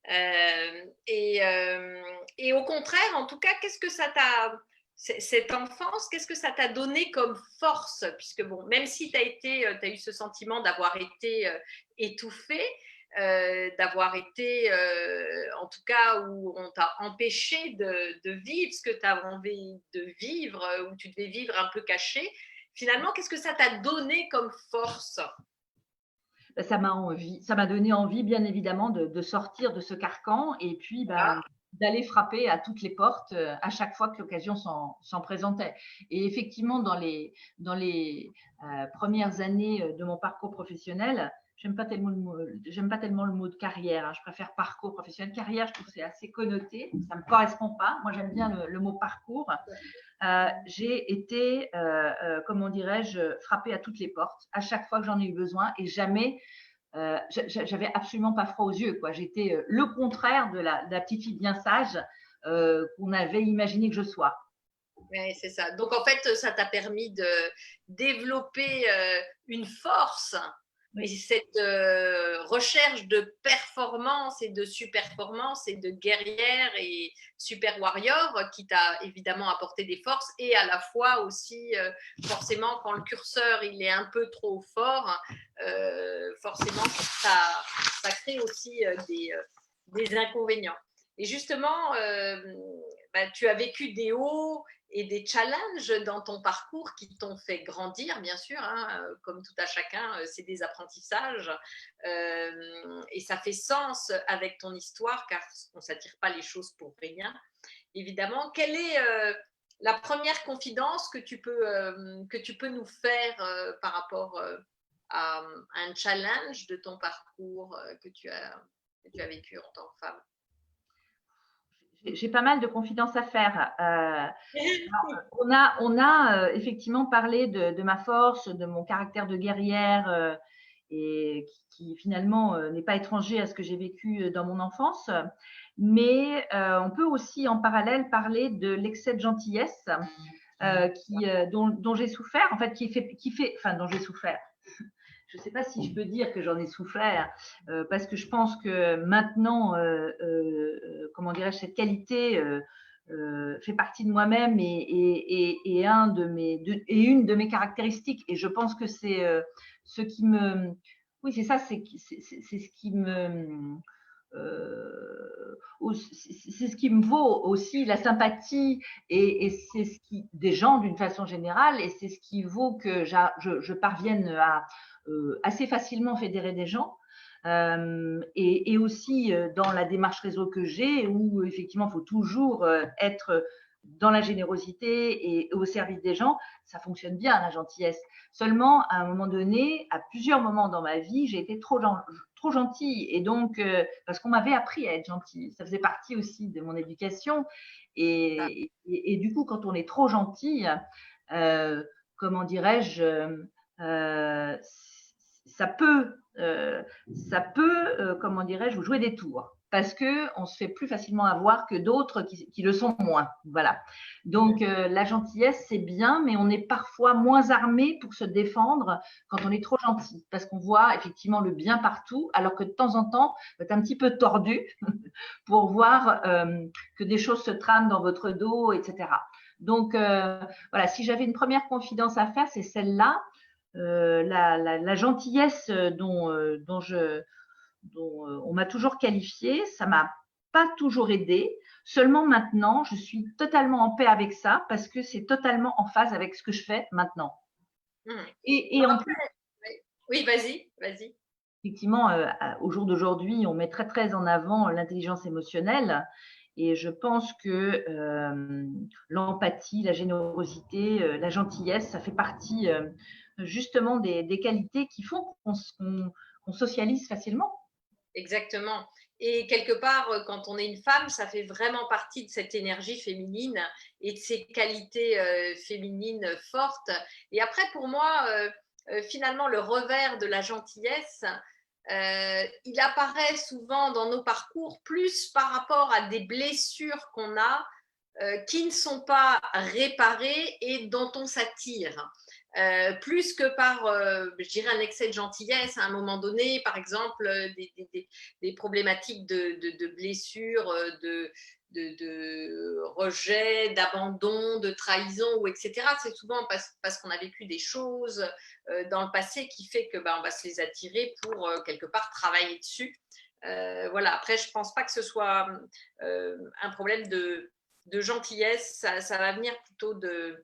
Et au contraire, en tout cas, qu'est-ce que ça t'a, cette enfance, qu'est-ce que ça t'a donné comme force? Puisque bon, même si tu as eu ce sentiment d'avoir été étouffé, d'avoir été, en tout cas, où on t'a empêché de vivre ce que tu as envie de vivre, où tu devais vivre un peu caché, finalement, qu'est-ce que ça t'a donné comme force? Ça m'a donné envie, bien évidemment, de sortir de ce carcan et puis Ah, d'aller frapper à toutes les portes à chaque fois que l'occasion s'en présentait. Et effectivement, dans les premières années de mon parcours professionnel, j'aime pas tellement le mot de carrière, hein, je préfère parcours professionnel. Carrière, je trouve que c'est assez connoté, ça ne me correspond pas. Moi, j'aime bien le mot parcours. J'ai été, comment dirais-je, frappée à toutes les portes, à chaque fois que j'en ai eu besoin, et jamais, j'avais absolument pas froid aux yeux, quoi. J'étais le contraire de la petite fille bien sage qu'on avait imaginé que je sois. ouais, c'est ça. Donc en fait, ça t'a permis de développer une force et Oui, cette recherche de performance et de super-performance et de guerrière et super warrior qui t'a évidemment apporté des forces et à la fois aussi forcément quand le curseur il est un peu trop fort, forcément ça crée aussi des inconvénients. Et justement, bah, tu as vécu des hauts et des challenges dans ton parcours qui t'ont fait grandir, bien sûr, hein, comme tout à chacun, c'est des apprentissages. Et ça fait sens avec ton histoire, car on ne s'attire pas les choses pour rien. Évidemment, quelle est la première confidence que tu peux nous faire par rapport à un challenge de ton parcours que tu as vécu en tant que femme? j'ai pas mal de confidences à faire. On a effectivement parlé de ma force, de mon caractère de guerrière et qui finalement n'est pas étranger à ce que j'ai vécu dans mon enfance. Mais on peut aussi en parallèle parler de l'excès de gentillesse dont j'ai souffert, en fait, enfin, dont j'ai souffert. Je ne sais pas si je peux dire que j'en ai souffert, parce que je pense que maintenant, comment dirais-je, cette qualité fait partie de moi-même et une de mes caractéristiques. Et je pense que c'est ce qui me, oui, c'est ça, c'est ce qui me, c'est ce qui me vaut aussi la sympathie et c'est ce qui des gens d'une façon générale et c'est ce qui vaut que je parvienne à assez facilement fédérer des gens. Et aussi dans la démarche réseau que j'ai, où effectivement, il faut toujours être dans la générosité et au service des gens, ça fonctionne bien, la gentillesse. Seulement, à un moment donné, à plusieurs moments dans ma vie, j'ai été trop gentille. Et donc, parce qu'on m'avait appris à être gentille, ça faisait partie aussi de mon éducation. Et du coup, quand on est trop gentil, euh, comment dirais-je, euh, ça peut, euh, comment dirais-je, vous jouer des tours parce que on se fait plus facilement avoir que d'autres qui le sont moins. Voilà. Donc la gentillesse c'est bien, mais on est parfois moins armé pour se défendre quand on est trop gentil, parce qu'on voit effectivement le bien partout, alors que de temps en temps, vous êtes un petit peu tordu pour voir que des choses se trament dans votre dos, etc. Donc voilà, si j'avais une première confidence à faire, c'est celle-là. La gentillesse dont on m'a toujours qualifiée, ça m'a pas toujours aidé. Seulement maintenant, je suis totalement en paix avec ça parce que c'est totalement en phase avec ce que je fais maintenant. Mmh. Et en plus, Après, oui, oui, vas-y, vas-y. effectivement, au jour d'aujourd'hui, on met très très en avant l'intelligence émotionnelle. Et je pense que l'empathie, la générosité, la gentillesse, ça fait partie justement des qualités qui font qu'on socialise facilement. Exactement. Et quelque part, quand on est une femme, ça fait vraiment partie de cette énergie féminine et de ces qualités féminines fortes. Et après, pour moi, finalement, le revers de la gentillesse, il apparaît souvent dans nos parcours plus par rapport à des blessures qu'on a qui ne sont pas réparées et dont on s'attire. Plus que par, je dirais, un excès de gentillesse à un moment donné, par exemple, des problématiques de blessures, de rejet, d'abandon, de trahison, ou etc. C'est souvent parce qu'on a vécu des choses dans le passé qui fait que on va se les attirer pour quelque part travailler dessus. Voilà. Après, je ne pense pas que ce soit un problème de gentillesse. Ça va venir plutôt de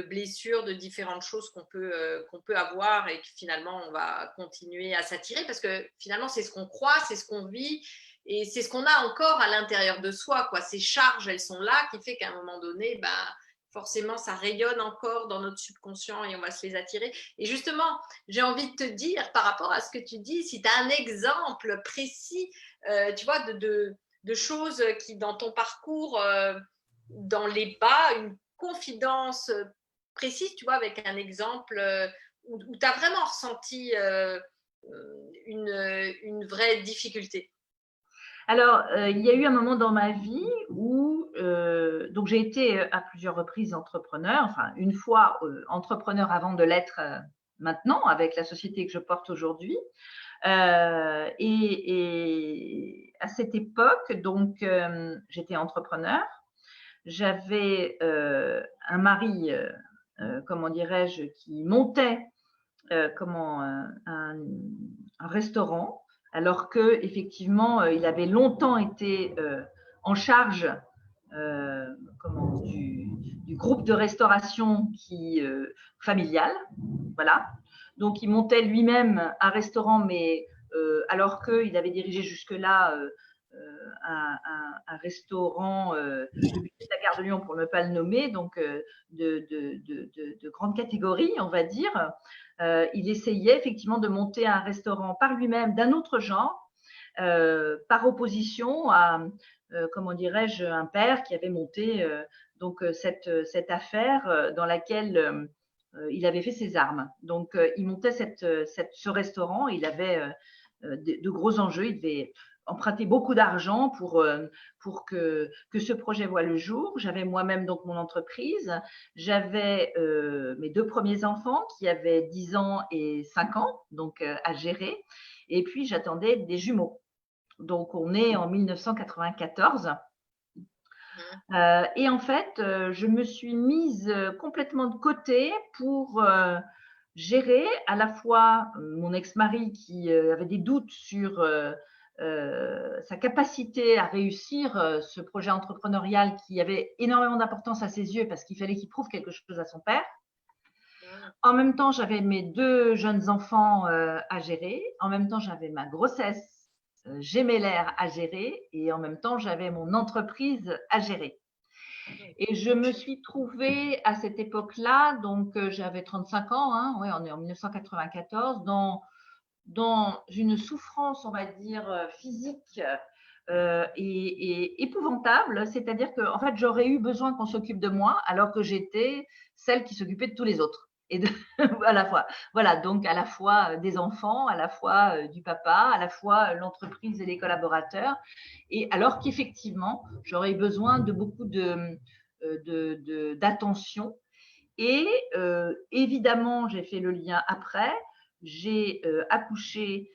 blessures, de différentes choses qu'on peut avoir et que finalement on va continuer à s'attirer parce que finalement c'est ce qu'on croit, c'est ce qu'on vit et c'est ce qu'on a encore à l'intérieur de soi, quoi. Ces charges, elles sont là, qui fait qu'à un moment donné, forcément ça rayonne encore dans notre subconscient et on va se les attirer. Et justement, j'ai envie de te dire par rapport à ce que tu dis, si tu as un exemple précis, tu vois, de choses qui dans ton parcours, dans les bas, une confidence précise, tu vois, avec un exemple où tu as vraiment ressenti une vraie difficulté. Alors, il y a eu un moment dans ma vie où donc j'ai été à plusieurs reprises entrepreneur, enfin une fois entrepreneur avant de l'être maintenant avec la société que je porte aujourd'hui. Et à cette époque, donc j'étais entrepreneur. J'avais un mari, comment dirais-je, qui montait un restaurant, alors que effectivement, il avait longtemps été en charge du groupe de restauration familial, voilà. Donc, il montait lui-même un restaurant, mais alors qu'il avait dirigé jusque-là un restaurant de la gare de Lyon, pour ne pas le nommer, donc de grande catégorie, on va dire. Il essayait effectivement de monter un restaurant par lui-même d'un autre genre, par opposition à, comment dirais-je, un père qui avait monté donc cette affaire dans laquelle il avait fait ses armes. Donc, il montait ce restaurant. Il avait de gros enjeux. Il devait emprunter beaucoup d'argent pour que ce projet voie le jour. J'avais moi-même donc mon entreprise. J'avais mes 2 premiers enfants qui avaient 10 ans et 5 ans, donc à gérer. Et puis, j'attendais des jumeaux. Donc, on est en 1994. Et en fait, je me suis mise complètement de côté pour gérer à la fois mon ex-mari qui avait des doutes sur sa capacité à réussir ce projet entrepreneurial qui avait énormément d'importance à ses yeux parce qu'il fallait qu'il prouve quelque chose à son père. En même temps, j'avais mes 2 jeunes enfants à gérer. En même temps, j'avais ma grossesse gémellaire à gérer et en même temps, j'avais mon entreprise à gérer. Et je me suis trouvée à cette époque-là, donc j'avais 35 ans, hein, ouais, on est en 1994, dans une souffrance, on va dire, physique et épouvantable. C'est-à-dire que, en fait, j'aurais eu besoin qu'on s'occupe de moi alors que j'étais celle qui s'occupait de tous les autres. Et à la fois, voilà, donc à la fois des enfants, à la fois du papa, à la fois l'entreprise et les collaborateurs. Et alors qu'effectivement, j'aurais eu besoin de beaucoup d'attention. Et évidemment, j'ai fait le lien après. J'ai accouché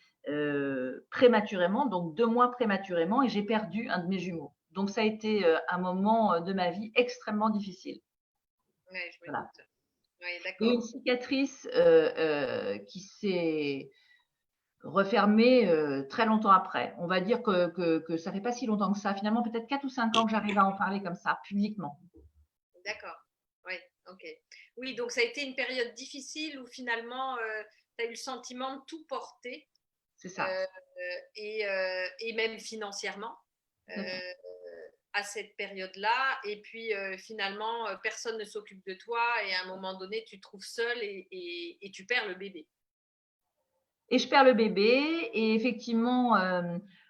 prématurément, donc 2 mois prématurément, et j'ai perdu un de mes jumeaux. Donc, ça a été un moment de ma vie extrêmement difficile. Oui, je me voilà. doute. Oui, et une cicatrice qui s'est refermée très longtemps après. On va dire que ça fait pas si longtemps que ça. Finalement, peut-être 4 ou 5 ans que j'arrive à en parler comme ça, publiquement. D'accord. Oui, ok. Oui, donc ça a été une période difficile où finalement, tu as eu le sentiment de tout porter. C'est ça. Et même financièrement à cette période-là. Et puis finalement, personne ne s'occupe de toi et à un moment donné, tu te trouves seule et tu perds le bébé. Et je perds le bébé et effectivement,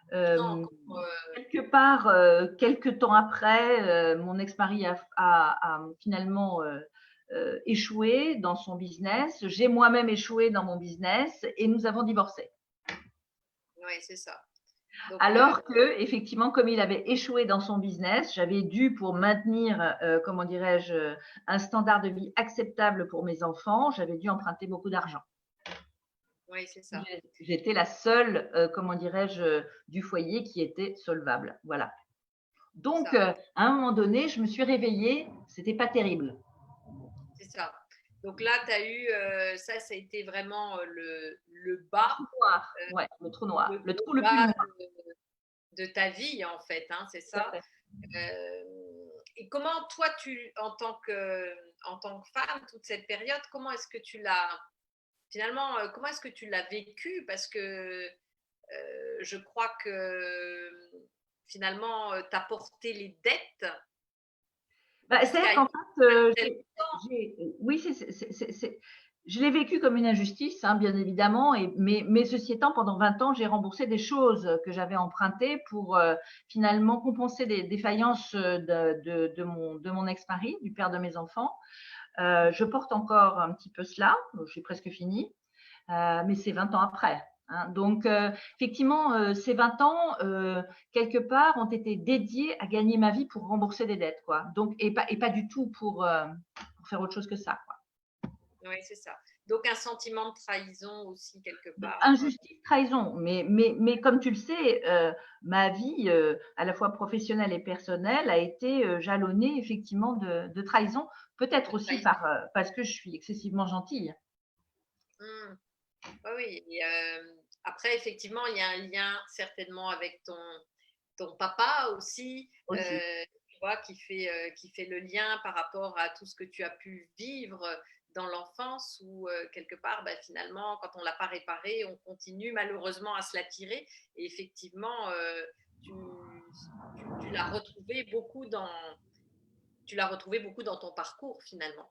quelque part, quelques temps après, mon ex-mari a finalement échoué dans son business. J'ai moi-même échoué dans mon business et nous avons divorcé. Oui, c'est ça. Donc, Alors que, effectivement, comme il avait échoué dans son business, j'avais dû, pour maintenir, comment dirais-je, un standard de vie acceptable pour mes enfants, j'avais dû emprunter beaucoup d'argent. oui, c'est ça. J'étais la seule, comment dirais-je, du foyer qui était solvable. Voilà. Donc, Ça. à un moment donné, je me suis réveillée, c'était pas terrible. C'est ça. Donc là, tu as eu, ça a été vraiment le bas, Noir, ouais, le trou noir, le trou le plus bas noir. de ta vie, en fait, hein, c'est Tout à ça. fait. Et comment toi, en tant que femme, toute cette période, comment est-ce que tu l'as, finalement, comment est-ce que tu l'as vécu? Parce que je crois que finalement, tu as porté les dettes Bah, c'est-à-dire jusqu'à qu'en fait, tel temps. oui, je l'ai vécu comme une injustice, hein, bien évidemment, mais ceci étant, pendant 20 ans, j'ai remboursé des choses que j'avais empruntées pour finalement compenser des défaillances de mon ex-mari, du père de mes enfants. Je porte encore un petit peu cela, j'ai presque fini, mais c'est 20 ans après. Hein. Donc, effectivement, ces 20 ans, quelque part, ont été dédiés à gagner ma vie pour rembourser des dettes, quoi. Donc, et pas du tout pour faire autre chose que ça, quoi. Oui, c'est ça. Donc un sentiment de trahison aussi quelque part. Injustice, trahison, mais comme tu le sais, ma vie, à la fois professionnelle et personnelle, a été jalonnée effectivement de trahison, peut-être De aussi trahison. parce que je suis excessivement gentille. Mmh. Oui, oui. Et, après, effectivement, il y a un lien certainement avec ton papa aussi, Aussi. tu vois, qui fait le lien par rapport à tout ce que tu as pu vivre dans l'enfance où, quelque part, bah, finalement, quand on ne l'a pas réparé, on continue malheureusement à se la tirer. Et effectivement, tu, tu l'as retrouvé beaucoup dans ton parcours finalement.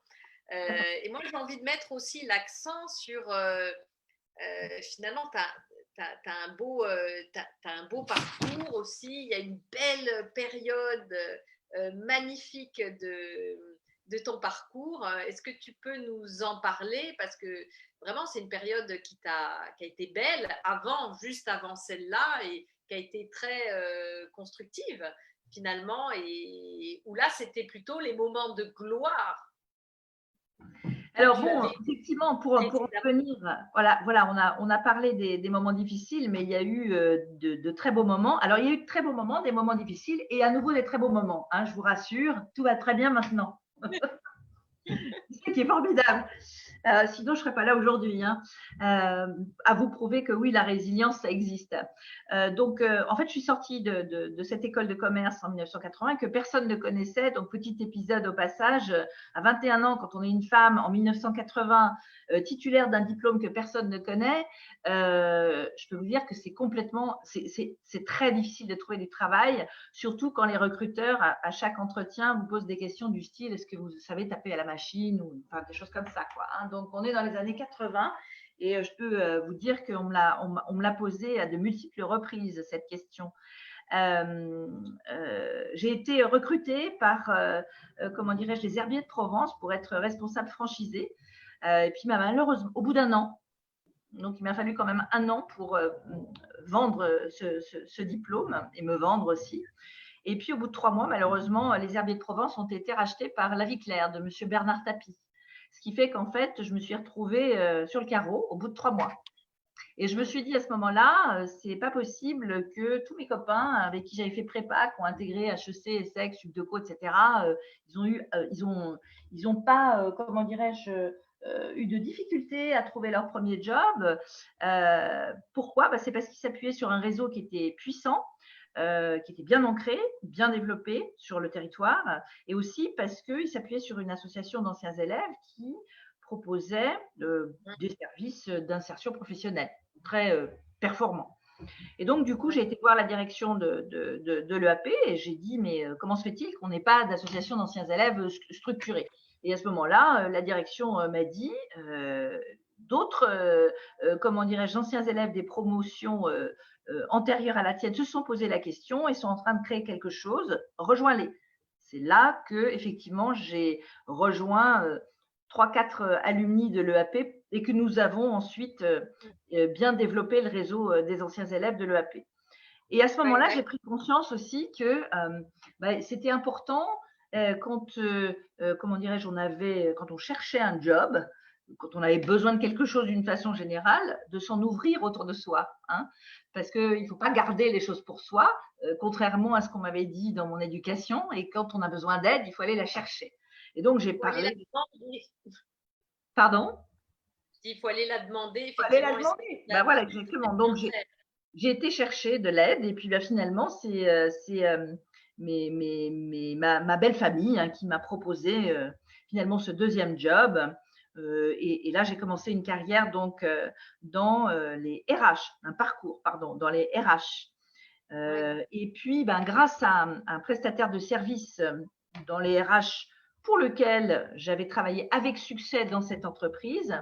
Et moi, j'ai envie de mettre aussi l'accent sur finalement, tu as, un beau parcours aussi. Il y a une belle période magnifique de ton parcours. Est-ce que tu peux nous en parler? Parce que vraiment, c'est une période qui a été belle juste avant celle-là, et qui a été très constructive finalement, et où là, c'était plutôt les moments de gloire que Alors tu as bon, vécu effectivement, pour en précédemment. revenir, voilà, on a parlé des moments difficiles, mais il y a eu de très beaux moments. Alors, il y a eu de très beaux moments, des moments difficiles, et à nouveau des très beaux moments. Hein, je vous rassure, tout va très bien maintenant. C'est ce qui est formidable. Sinon, je ne serais pas là aujourd'hui, hein, à vous prouver que oui, la résilience, ça existe. Donc, en fait, je suis sortie de cette école de commerce en 1980 que personne ne connaissait. Donc, petit épisode au passage, à 21 ans, quand on est une femme en 1980, titulaire d'un diplôme que personne ne connaît, je peux vous dire que c'est très difficile de trouver du travail, surtout quand les recruteurs, à chaque entretien, vous posent des questions du style: est-ce que vous savez taper à la machine, ou enfin, des choses comme ça, quoi. Hein. Donc, on est dans les années 80, et je peux vous dire qu'on me l'a posé à de multiples reprises, cette question. J'ai été recrutée par, comment dirais-je, les Herbiers de Provence pour être responsable franchisé. Et puis, malheureusement, au bout d'un an, donc il m'a fallu quand même un an pour vendre ce diplôme et me vendre aussi. Et puis, au bout de 3 mois, malheureusement, les Herbiers de Provence ont été rachetés par La Vie Claire de M. Bernard Tapie. Ce qui fait qu'en fait, je me suis retrouvée sur le carreau au bout de 3 mois. Et je me suis dit à ce moment-là, c'est pas possible que tous mes copains avec qui j'avais fait prépa, qui ont intégré HEC, ESSEC, Subdeco, etc., ils ont pas, comment dirais-je, eu de difficultés à trouver leur premier job. Pourquoi? Bah, c'est parce qu'ils s'appuyaient sur un réseau qui était puissant, qui était bien ancré, bien développé sur le territoire, et aussi parce qu'ils s'appuyaient sur une association d'anciens élèves qui proposait des services d'insertion professionnelle très performants. Et donc, du coup, j'ai été voir la direction de l'EAP et j'ai dit: mais comment se fait-il qu'on n'ait pas d'association d'anciens élèves structurée? Et à ce moment-là, la direction m'a dit: d'autres, comment dirais-je, anciens élèves des promotions antérieures à la tienne se sont posé la question et sont en train de créer quelque chose, rejoins-les. C'est là que, effectivement, j'ai rejoint 3-4 alumni de l'EAP et que nous avons ensuite bien développé le réseau des anciens élèves de l'EAP. Et à ce moment-là, Ouais, j'ai pris conscience aussi que c'était important quand, comment dirais-je, quand on cherchait un job, quand on avait besoin de quelque chose d'une façon générale, de s'en ouvrir autour de soi, hein, parce qu'il ne faut pas garder les choses pour soi, contrairement à ce qu'on m'avait dit dans mon éducation. Et quand on a besoin d'aide, il faut aller la chercher. Et donc j'ai il faut aller la parlé. demander. Pardon? Il faut aller la demander, Il faut aller la effectivement, et se demander. la Voilà, vie exactement. Donc j'ai été chercher de l'aide et puis finalement, ma belle famille, hein, qui m'a proposé finalement ce deuxième job. Et là, j'ai commencé une carrière donc dans les RH, un parcours, pardon, dans les RH. Ouais. Et puis, grâce à un prestataire de service dans les RH pour lequel j'avais travaillé avec succès dans cette entreprise,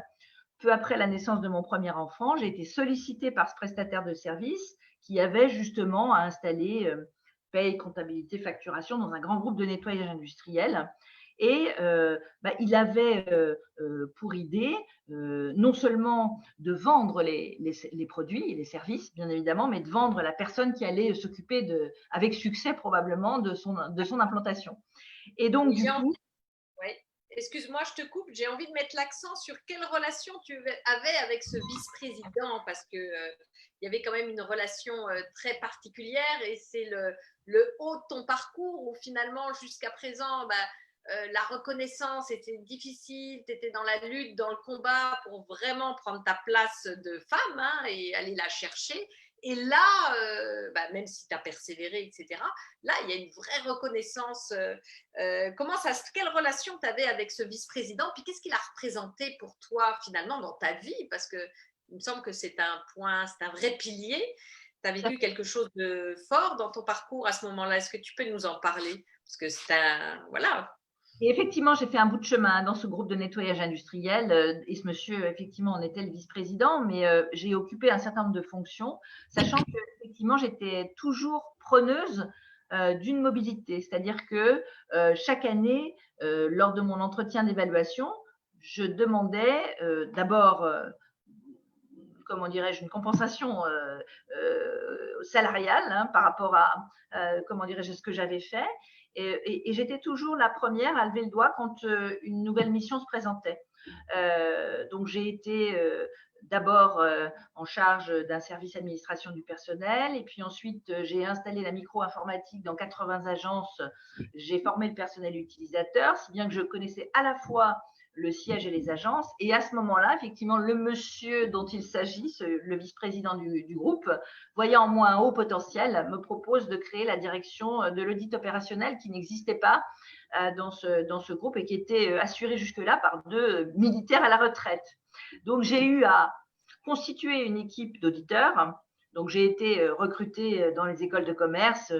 peu après la naissance de mon premier enfant, j'ai été sollicitée par ce prestataire de service qui avait justement à installer paye, comptabilité, facturation dans un grand groupe de nettoyage industriel. Et il avait pour idée non seulement de vendre les produits et les services, bien évidemment, mais de vendre la personne qui allait s'occuper avec succès probablement de son implantation. Et donc, Et du coup, ouais. Excuse-moi, je te coupe. J'ai envie de mettre l'accent sur quelle relation tu avais avec ce vice-président, parce que il y avait quand même une relation très particulière, et c'est le haut de ton parcours où finalement jusqu'à présent, la reconnaissance était difficile, tu étais dans la lutte, dans le combat pour vraiment prendre ta place de femme, hein, et aller la chercher. Et là, même si tu as persévéré, etc., là, il y a une vraie reconnaissance. Quelle relation tu avais avec ce vice-président? Puis qu'est-ce qu'il a représenté pour toi finalement dans ta vie? Parce que il me semble que c'est un point, c'est un vrai pilier. Tu as vécu quelque chose de fort dans ton parcours à ce moment-là. Est-ce que tu peux nous en parler? Parce que c'est un. Voilà. et effectivement, j'ai fait un bout de chemin dans ce groupe de nettoyage industriel. Et ce monsieur, effectivement, en était le vice-président, mais j'ai occupé un certain nombre de fonctions, sachant que effectivement, j'étais toujours preneuse d'une mobilité. C'est-à-dire que chaque année, lors de mon entretien d'évaluation, je demandais d'abord, comment dirais-je, une compensation salariale, hein, par rapport à, comment dirais-je, ce que j'avais fait. Et j'étais toujours la première à lever le doigt quand une nouvelle mission se présentait. Donc j'ai été d'abord en charge d'un service administration du personnel, et puis ensuite j'ai installé la micro-informatique dans 80 agences. J'ai formé le personnel utilisateur, si bien que je connaissais à la fois le siège et les agences. Et à ce moment-là, effectivement, le monsieur dont il s'agit, le vice-président du groupe, voyant en moi un haut potentiel, me propose de créer la direction de l'audit opérationnel qui n'existait pas dans ce groupe et qui était assuré jusque-là par 2 militaires à la retraite. Donc, j'ai eu à constituer une équipe d'auditeurs. Donc, j'ai été recrutée dans les écoles de commerce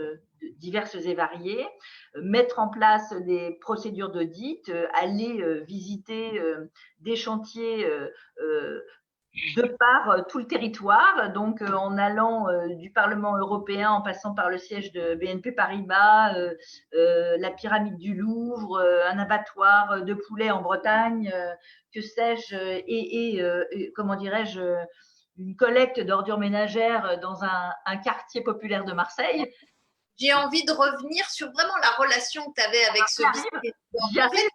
diverses et variées, mettre en place des procédures d'audit, aller visiter des chantiers de par tout le territoire, donc en allant du Parlement européen en passant par le siège de BNP Paribas, la pyramide du Louvre, un abattoir de poulet en Bretagne, que sais-je, et comment dirais-je, une collecte d'ordures ménagères dans un quartier populaire de Marseille. J'ai envie de revenir sur vraiment la relation que tu avais avec ce vice-président. J'y En fait, arrive.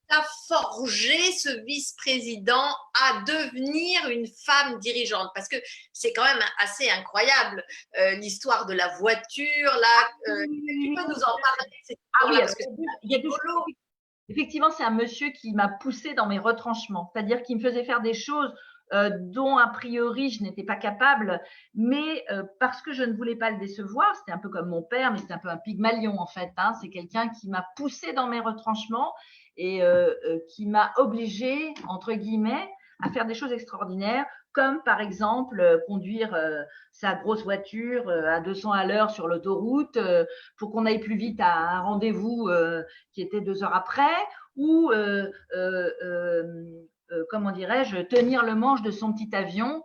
tu as forgé ce vice-président à devenir une femme dirigeante? Parce que c'est quand même assez incroyable, l'histoire de la voiture. Là, tu peux nous en parler, cette histoire-là, parce que c'est rigolo. Effectivement, c'est un monsieur qui m'a poussé dans mes retranchements, c'est-à-dire qu'il me faisait faire des choses dont a priori je n'étais pas capable, mais parce que je ne voulais pas le décevoir. C'était un peu comme mon père, mais c'était un peu un Pygmalion en fait, hein. C'est quelqu'un qui m'a poussé dans mes retranchements et qui m'a obligé, entre guillemets, à faire des choses extraordinaires, comme par exemple conduire sa grosse voiture à 200 à l'heure sur l'autoroute pour qu'on aille plus vite à un rendez-vous qui était 2 heures après, ou comment dirais-je, tenir le manche de son petit avion,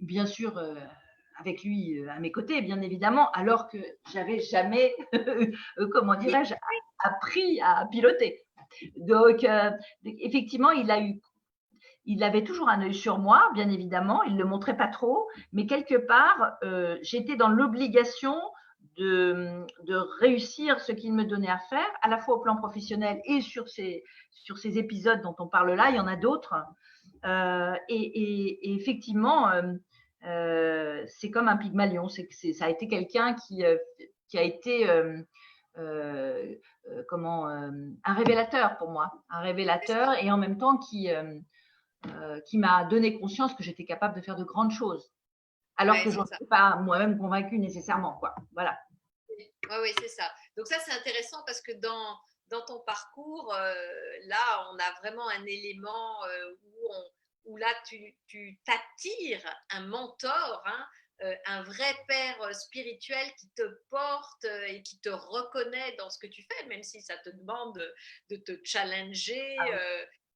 bien sûr avec lui à mes côtés, bien évidemment, alors que j'avais jamais, comment dirais-je, appris à piloter. Donc, effectivement, il avait toujours un œil sur moi, bien évidemment, il ne le montrait pas trop, mais quelque part, j'étais dans l'obligation de réussir ce qu'il me donnait à faire, à la fois au plan professionnel et sur ces épisodes dont on parle là, il y en a d'autres. Et effectivement, c'est comme un Pygmalion, ça a été quelqu'un qui a été un révélateur pour moi, un révélateur et en même temps qui m'a donné conscience que j'étais capable de faire de grandes choses, alors que je n'en suis pas moi-même convaincue nécessairement, quoi. Voilà. Oui, c'est ça. Donc ça, c'est intéressant parce que dans ton parcours, là, on a vraiment un élément où là, tu t'attires un mentor, hein, un vrai père spirituel qui te porte et qui te reconnaît dans ce que tu fais, même si ça te demande de te challenger,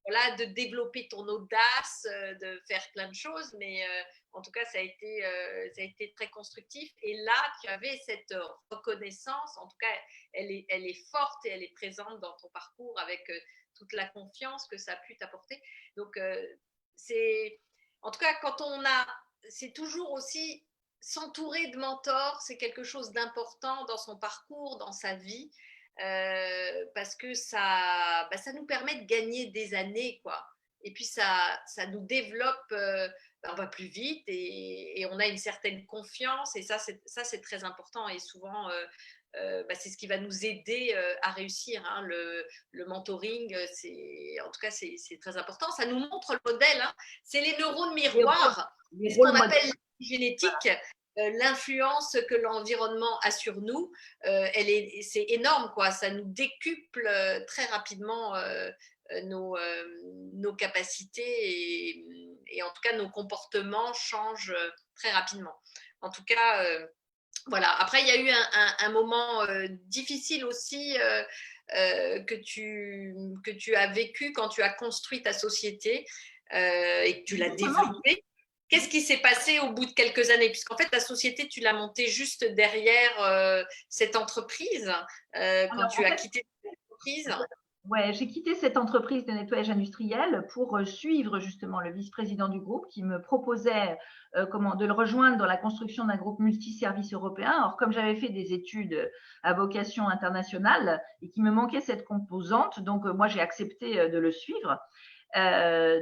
voilà, de développer ton audace, de faire plein de choses, mais en tout cas, ça a été très constructif. Et là, tu avais cette reconnaissance, en tout cas, elle est forte et elle est présente dans ton parcours avec toute la confiance que ça a pu t'apporter. Donc, en tout cas, c'est toujours aussi s'entourer de mentors, c'est quelque chose d'important dans son parcours, dans sa vie, parce que ça nous permet de gagner des années, quoi. Et puis, ça nous développe. On va plus vite et on a une certaine confiance et ça c'est très important et souvent c'est ce qui va nous aider à réussir, hein. Le mentoring, en tout cas c'est très important, ça nous montre le modèle, hein. C'est les neurones miroirs, c'est ce qu'on appelle l'épigénétique. L'influence que l'environnement a sur nous, c'est énorme, quoi. Ça nous décuple très rapidement nos capacités et en tout cas nos comportements changent très rapidement. En tout cas, voilà. Après, il y a eu un moment difficile aussi que tu as vécu quand tu as construit ta société et que tu l'as développée. Qu'est-ce qui s'est passé au bout de quelques années? Puisqu'en fait, ta société, tu l'as montée juste derrière cette entreprise quand tu as quitté cette entreprise. Ouais, j'ai quitté cette entreprise de nettoyage industriel pour suivre justement le vice-président du groupe qui me proposait de le rejoindre dans la construction d'un groupe multiservice européen. Or, comme j'avais fait des études à vocation internationale et qu'il me manquait cette composante, donc moi j'ai accepté de le suivre.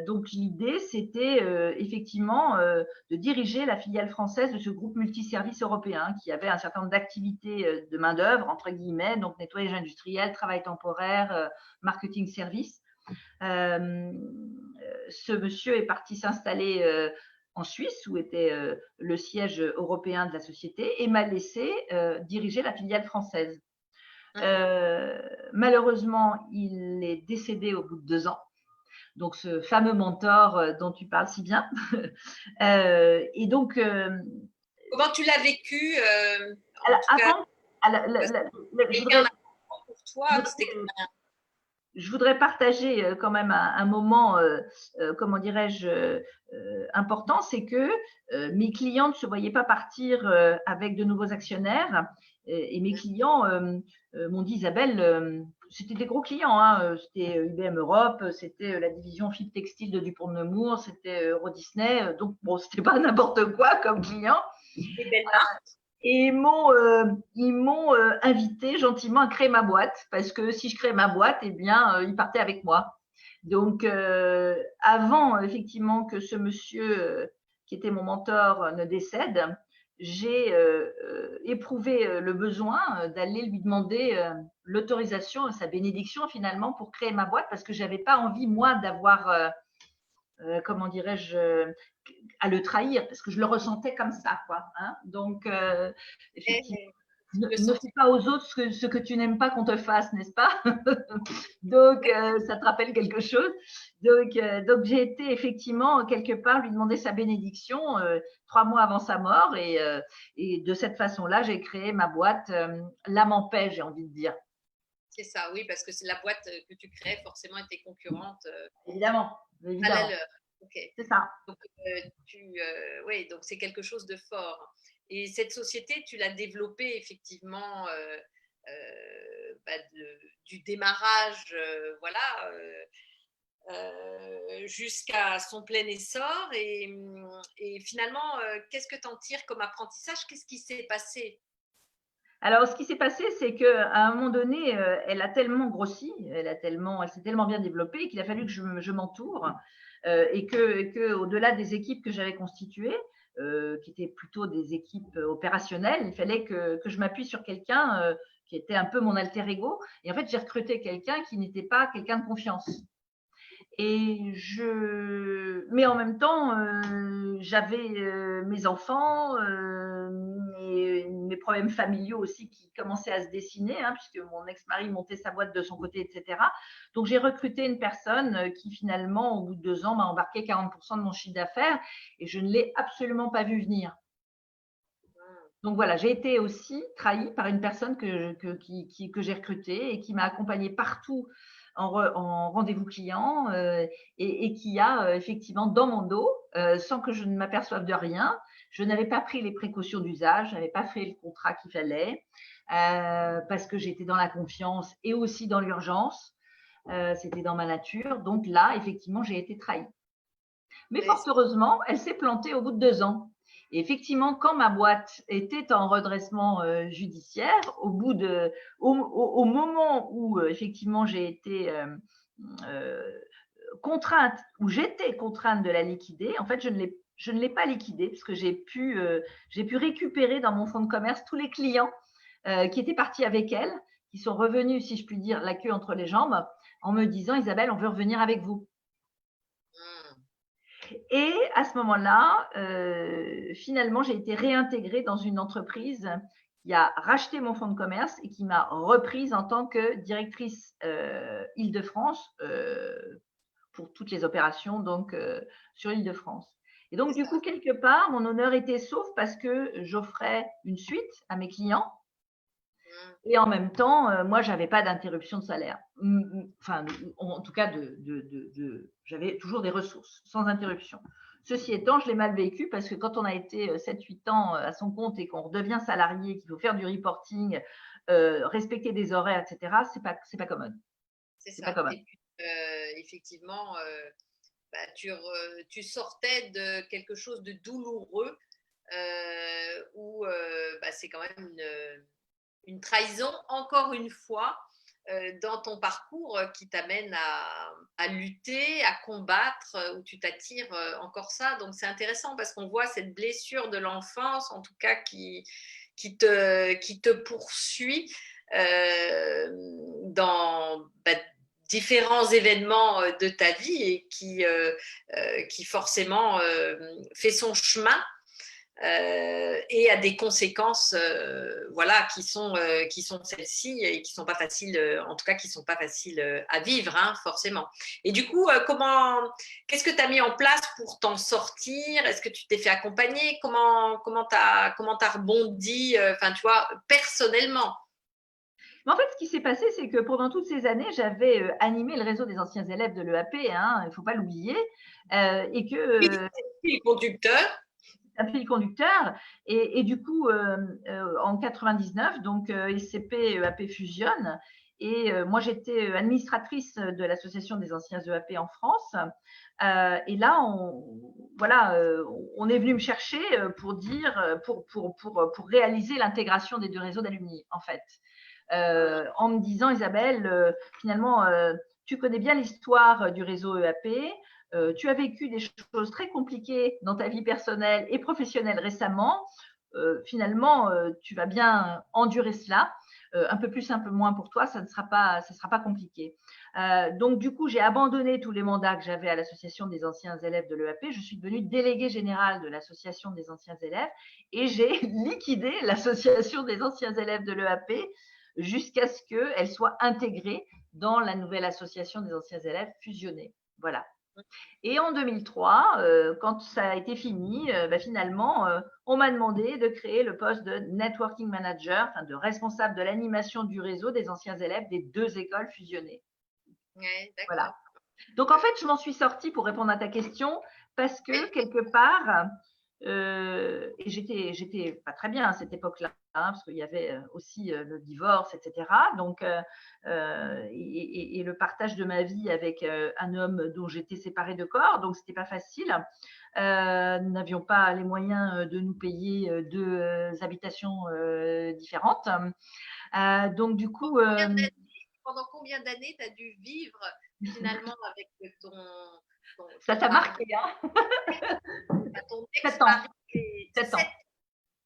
Donc l'idée, c'était effectivement de diriger la filiale française de ce groupe multiservice européen qui avait un certain nombre d'activités de main-d'œuvre, entre guillemets, donc nettoyage industriel, travail temporaire, marketing service. Ce monsieur est parti s'installer en Suisse, où était le siège européen de la société, et m'a laissé diriger la filiale française. Malheureusement, il est décédé au bout de 2 ans. Donc ce fameux mentor dont tu parles si bien. Et donc, comment tu l'as vécu pour toi, je voudrais partager quand même un moment, comment dirais-je, important, c'est que mes clients ne se voyaient pas partir avec de nouveaux actionnaires et mes clients m'ont dit, Isabelle, c'était des gros clients, hein, c'était IBM Europe, c'était la division Philippe Textile de Dupont de Nemours, c'était Euro Disney, donc bon, c'était pas n'importe quoi comme client. Et ils m'ont invité gentiment à créer ma boîte parce que si je crée ma boîte, eh bien, ils partaient avec moi. Donc, avant effectivement que ce monsieur qui était mon mentor ne décède, j'ai éprouvé le besoin d'aller lui demander l'autorisation, sa bénédiction finalement pour créer ma boîte parce que j'avais pas envie moi d'avoir comment dirais-je, à le trahir, parce que je le ressentais comme ça, quoi. Hein. Donc, effectivement, ne fais pas aux autres ce que tu n'aimes pas qu'on te fasse, n'est-ce pas? Donc, ça te rappelle quelque chose. Donc j'ai été effectivement quelque part lui demander sa bénédiction 3 mois avant sa mort, et de cette façon-là, j'ai créé ma boîte L'âme en paix, j'ai envie de dire. C'est ça, oui, parce que c'est la boîte que tu crées, forcément, était concurrente. Évidemment. À la leur. Okay. C'est ça. Donc, oui, donc c'est quelque chose de fort. Et cette société, tu l'as développée effectivement du démarrage, voilà, jusqu'à son plein essor. Et finalement, qu'est-ce que tu en tires comme apprentissage? Qu'est-ce qui s'est passé? Alors, ce qui s'est passé, c'est qu'à un moment donné, elle a tellement grossi, elle s'est tellement bien développée qu'il a fallu que je m'entoure et que au-delà des équipes que j'avais constituées, qui étaient plutôt des équipes opérationnelles, il fallait que je m'appuie sur quelqu'un qui était un peu mon alter ego. Et en fait, j'ai recruté quelqu'un qui n'était pas quelqu'un de confiance. Mais en même temps, j'avais mes enfants, mes problèmes familiaux aussi qui commençaient à se dessiner, hein, puisque mon ex-mari montait sa boîte de son côté, etc. Donc, j'ai recruté une personne qui finalement, au bout de 2 ans, m'a embarqué 40% de mon chiffre d'affaires et je ne l'ai absolument pas vu venir. Donc voilà, j'ai été aussi trahie par une personne que j'ai recrutée et qui m'a accompagnée partout en rendez-vous client et qui a effectivement dans mon dos, sans que je ne m'aperçoive de rien, je n'avais pas pris les précautions d'usage, je n'avais pas fait le contrat qu'il fallait parce que j'étais dans la confiance et aussi dans l'urgence. C'était dans ma nature. Donc là, effectivement, j'ai été trahie. Mais fort heureusement, elle s'est plantée au bout de 2 ans. Et effectivement, quand ma boîte était en redressement judiciaire, au moment où effectivement j'ai été contrainte, où j'étais contrainte de la liquider, en fait, je ne l'ai pas liquidée parce que j'ai pu récupérer dans mon fonds de commerce tous les clients qui étaient partis avec elle, qui sont revenus, si je puis dire, la queue entre les jambes, en me disant, Isabelle, on veut revenir avec vous. Et à ce moment-là, finalement, j'ai été réintégrée dans une entreprise qui a racheté mon fonds de commerce et qui m'a reprise en tant que directrice Île-de-France pour toutes les opérations donc sur Île-de-France. Et donc, du coup, quelque part, mon honneur était sauf parce que j'offrais une suite à mes clients. Et en même temps, moi, j'avais pas d'interruption de salaire. Enfin, en tout cas, j'avais toujours des ressources, sans interruption. Ceci étant, je l'ai mal vécu parce que quand on a été 7-8 ans à son compte et qu'on redevient salarié, qu'il faut faire du reporting, respecter des horaires, etc., c'est pas commode. C'est pas commode. Et puis, effectivement, tu sortais de quelque chose de douloureux où c'est quand même une trahison, encore une fois, dans ton parcours qui t'amène à lutter, à combattre, où tu t'attires encore ça. Donc, c'est intéressant parce qu'on voit cette blessure de l'enfance, en tout cas, qui te poursuit dans différents événements de ta vie et qui forcément fait son chemin. Et a des conséquences voilà, qui sont celles-ci et qui sont pas faciles, en tout cas qui sont pas faciles à vivre, hein, forcément. Et du coup, qu'est-ce que tu as mis en place pour t'en sortir? Est-ce que tu t'es fait accompagner? Comment t'as rebondi, tu vois, personnellement? Mais en fait, ce qui s'est passé, c'est que pendant toutes ces années, j'avais animé le réseau des anciens élèves de l'EAP, hein, il ne faut pas l'oublier, et que fil conducteur. Un fil conducteur. Et du coup, en 99, donc ICP EAP fusionne. Et moi, j'étais administratrice de l'association des anciens EAP en France. Et là, on est venu me chercher pour dire, pour réaliser l'intégration des 2 réseaux d'alumni, en fait. En me disant, Isabelle, finalement, tu connais bien l'histoire du réseau EAP. Tu as vécu des choses très compliquées dans ta vie personnelle et professionnelle récemment. Finalement, tu vas bien endurer cela. Un peu plus, un peu moins pour toi, ça ne sera pas compliqué. Donc, du coup, j'ai abandonné tous les mandats que j'avais à l'association des anciens élèves de l'EAP. Je suis devenue déléguée générale de l'association des anciens élèves et j'ai liquidé l'association des anciens élèves de l'EAP jusqu'à ce qu'elle soit intégrée dans la nouvelle association des anciens élèves fusionnée. Voilà. Et en 2003, quand ça a été fini, finalement, on m'a demandé de créer le poste de networking manager, enfin de responsable de l'animation du réseau des anciens élèves des 2 écoles fusionnées. Ouais, d'accord. Voilà. Donc en fait, je m'en suis sortie pour répondre à ta question parce que quelque part, et j'étais pas très bien à cette époque-là. parce qu'il y avait aussi le divorce, etc. Donc, et le partage de ma vie avec un homme dont j'étais séparée de corps, donc c'était pas facile. Nous n'avions pas les moyens de nous payer deux habitations différentes. Donc, du coup, Pendant combien d'années tu as dû vivre finalement avec ça ton t'a mari, marqué, hein? ton 7 ans, ex-mari? 7 ans,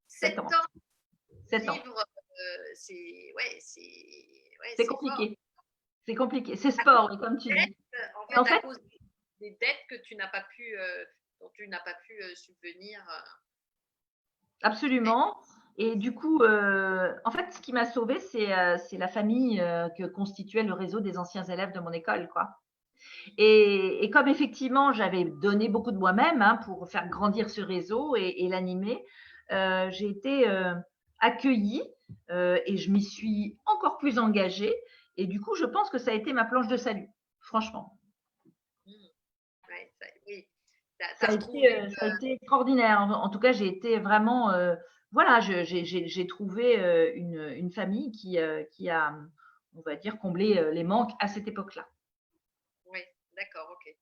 7 7 ans, ans 7 ans. vivre, C'est c'est fort. compliqué, c'est compliqué. C'est À cause sport, comme tu des dis. dettes, en Et en fait, à fait, cause des dettes que tu n'as pas pu, dont tu n'as pas pu subvenir. absolument. Et du coup, en fait, ce qui m'a sauvée, c'est la famille que constituait le réseau des anciens élèves de mon école, quoi. Et comme effectivement, j'avais donné beaucoup de moi-même pour faire grandir ce réseau et l'animer, j'ai été accueillie et je m'y suis encore plus engagée. Et du coup, je pense que ça a été ma planche de salut, franchement. Mmh. Ouais, oui, tu Ça as a retrouvé. été extraordinaire. En tout cas, j'ai été vraiment, voilà, j'ai trouvé une famille qui a, on va dire, comblé les manques à cette époque-là. Oui, d'accord, ok.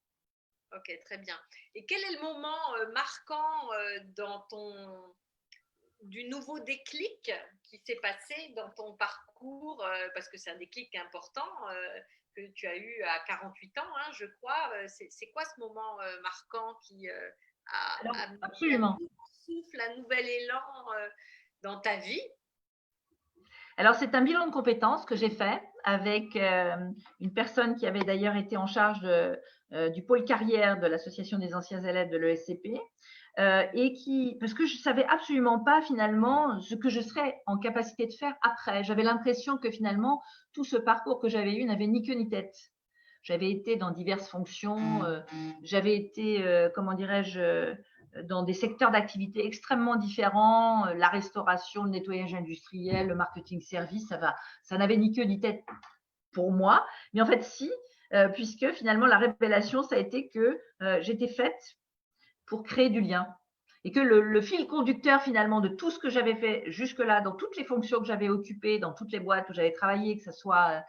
Ok, très bien. Et quel est le moment marquant dans du nouveau déclic qui s'est passé dans ton parcours, parce que c'est un déclic important que tu as eu à 48 ans, hein, je crois. C'est quoi ce moment marquant qui Alors, a mis un absolument. nouveau souffle, un nouvel élan dans ta vie? Alors, c'est un bilan de compétences que j'ai fait avec une personne qui avait d'ailleurs été en charge du pôle carrière de l'Association des anciens élèves de l'ESCP. Et qui, parce que je savais absolument pas finalement ce que je serais en capacité de faire après. J'avais l'impression que finalement tout ce parcours que j'avais eu n'avait ni queue ni tête. J'avais été dans diverses fonctions, j'avais été, comment dirais-je, dans des secteurs d'activité extrêmement différents, la restauration, le nettoyage industriel, le marketing service, ça n'avait ni queue ni tête pour moi. Mais en fait, si, puisque finalement la révélation, ça a été que j'étais faite pour créer du lien. Et que le fil conducteur finalement de tout ce que j'avais fait jusque-là, dans toutes les fonctions que j'avais occupées, dans toutes les boîtes où j'avais travaillé, que ce soit,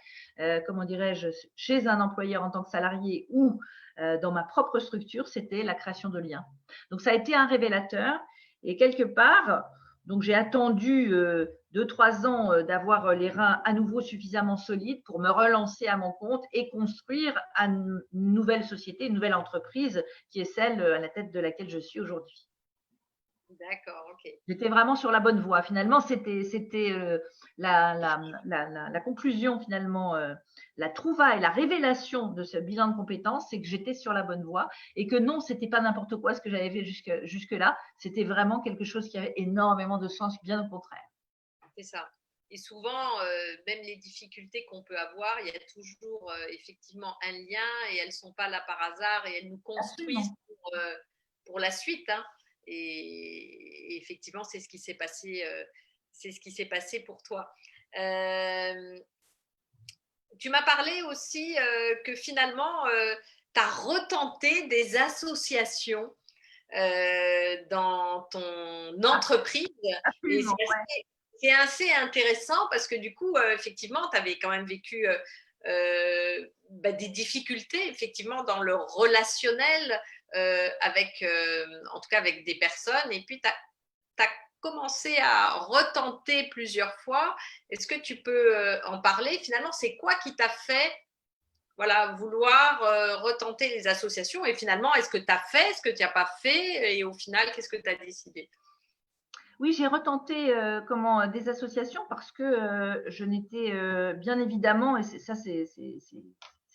comment dirais-je, chez un employeur en tant que salarié ou dans ma propre structure, c'était la création de liens. Donc ça a été un révélateur. Et quelque part, donc j'ai attendu 2-3 ans d'avoir les reins à nouveau suffisamment solides pour me relancer à mon compte et construire une nouvelle société, une nouvelle entreprise qui est celle à la tête de laquelle je suis aujourd'hui. D'accord, ok. J'étais vraiment sur la bonne voie. Finalement, c'était la conclusion, finalement, la trouvaille, la révélation de ce bilan de compétences, c'est que j'étais sur la bonne voie et que non, c'était pas n'importe quoi ce que j'avais fait jusque-là. C'était vraiment quelque chose qui avait énormément de sens, bien au contraire. C'est ça. Et souvent, même les difficultés qu'on peut avoir, il y a toujours effectivement un lien et elles ne sont pas là par hasard et elles nous construisent Absolument. pour la suite. Hein. Et effectivement, c'est ce qui s'est passé, c'est ce qui s'est passé pour toi. Tu m'as parlé aussi que finalement, tu as retenté des associations dans ton entreprise. Et Absolument. Ouais. c'est assez intéressant parce que du coup, effectivement, tu avais quand même vécu des difficultés, effectivement, dans le relationnel avec, en tout cas, avec des personnes. Et puis, tu as commencé à retenter plusieurs fois. Est-ce que tu peux en parler? Finalement, c'est quoi qui t'a fait voilà, vouloir retenter les associations et finalement, est-ce que tu as fait, est-ce que tu n'as pas fait et au final, qu'est-ce que tu as décidé? Oui, j'ai retenté des associations parce que je n'étais bien évidemment, et ça c'est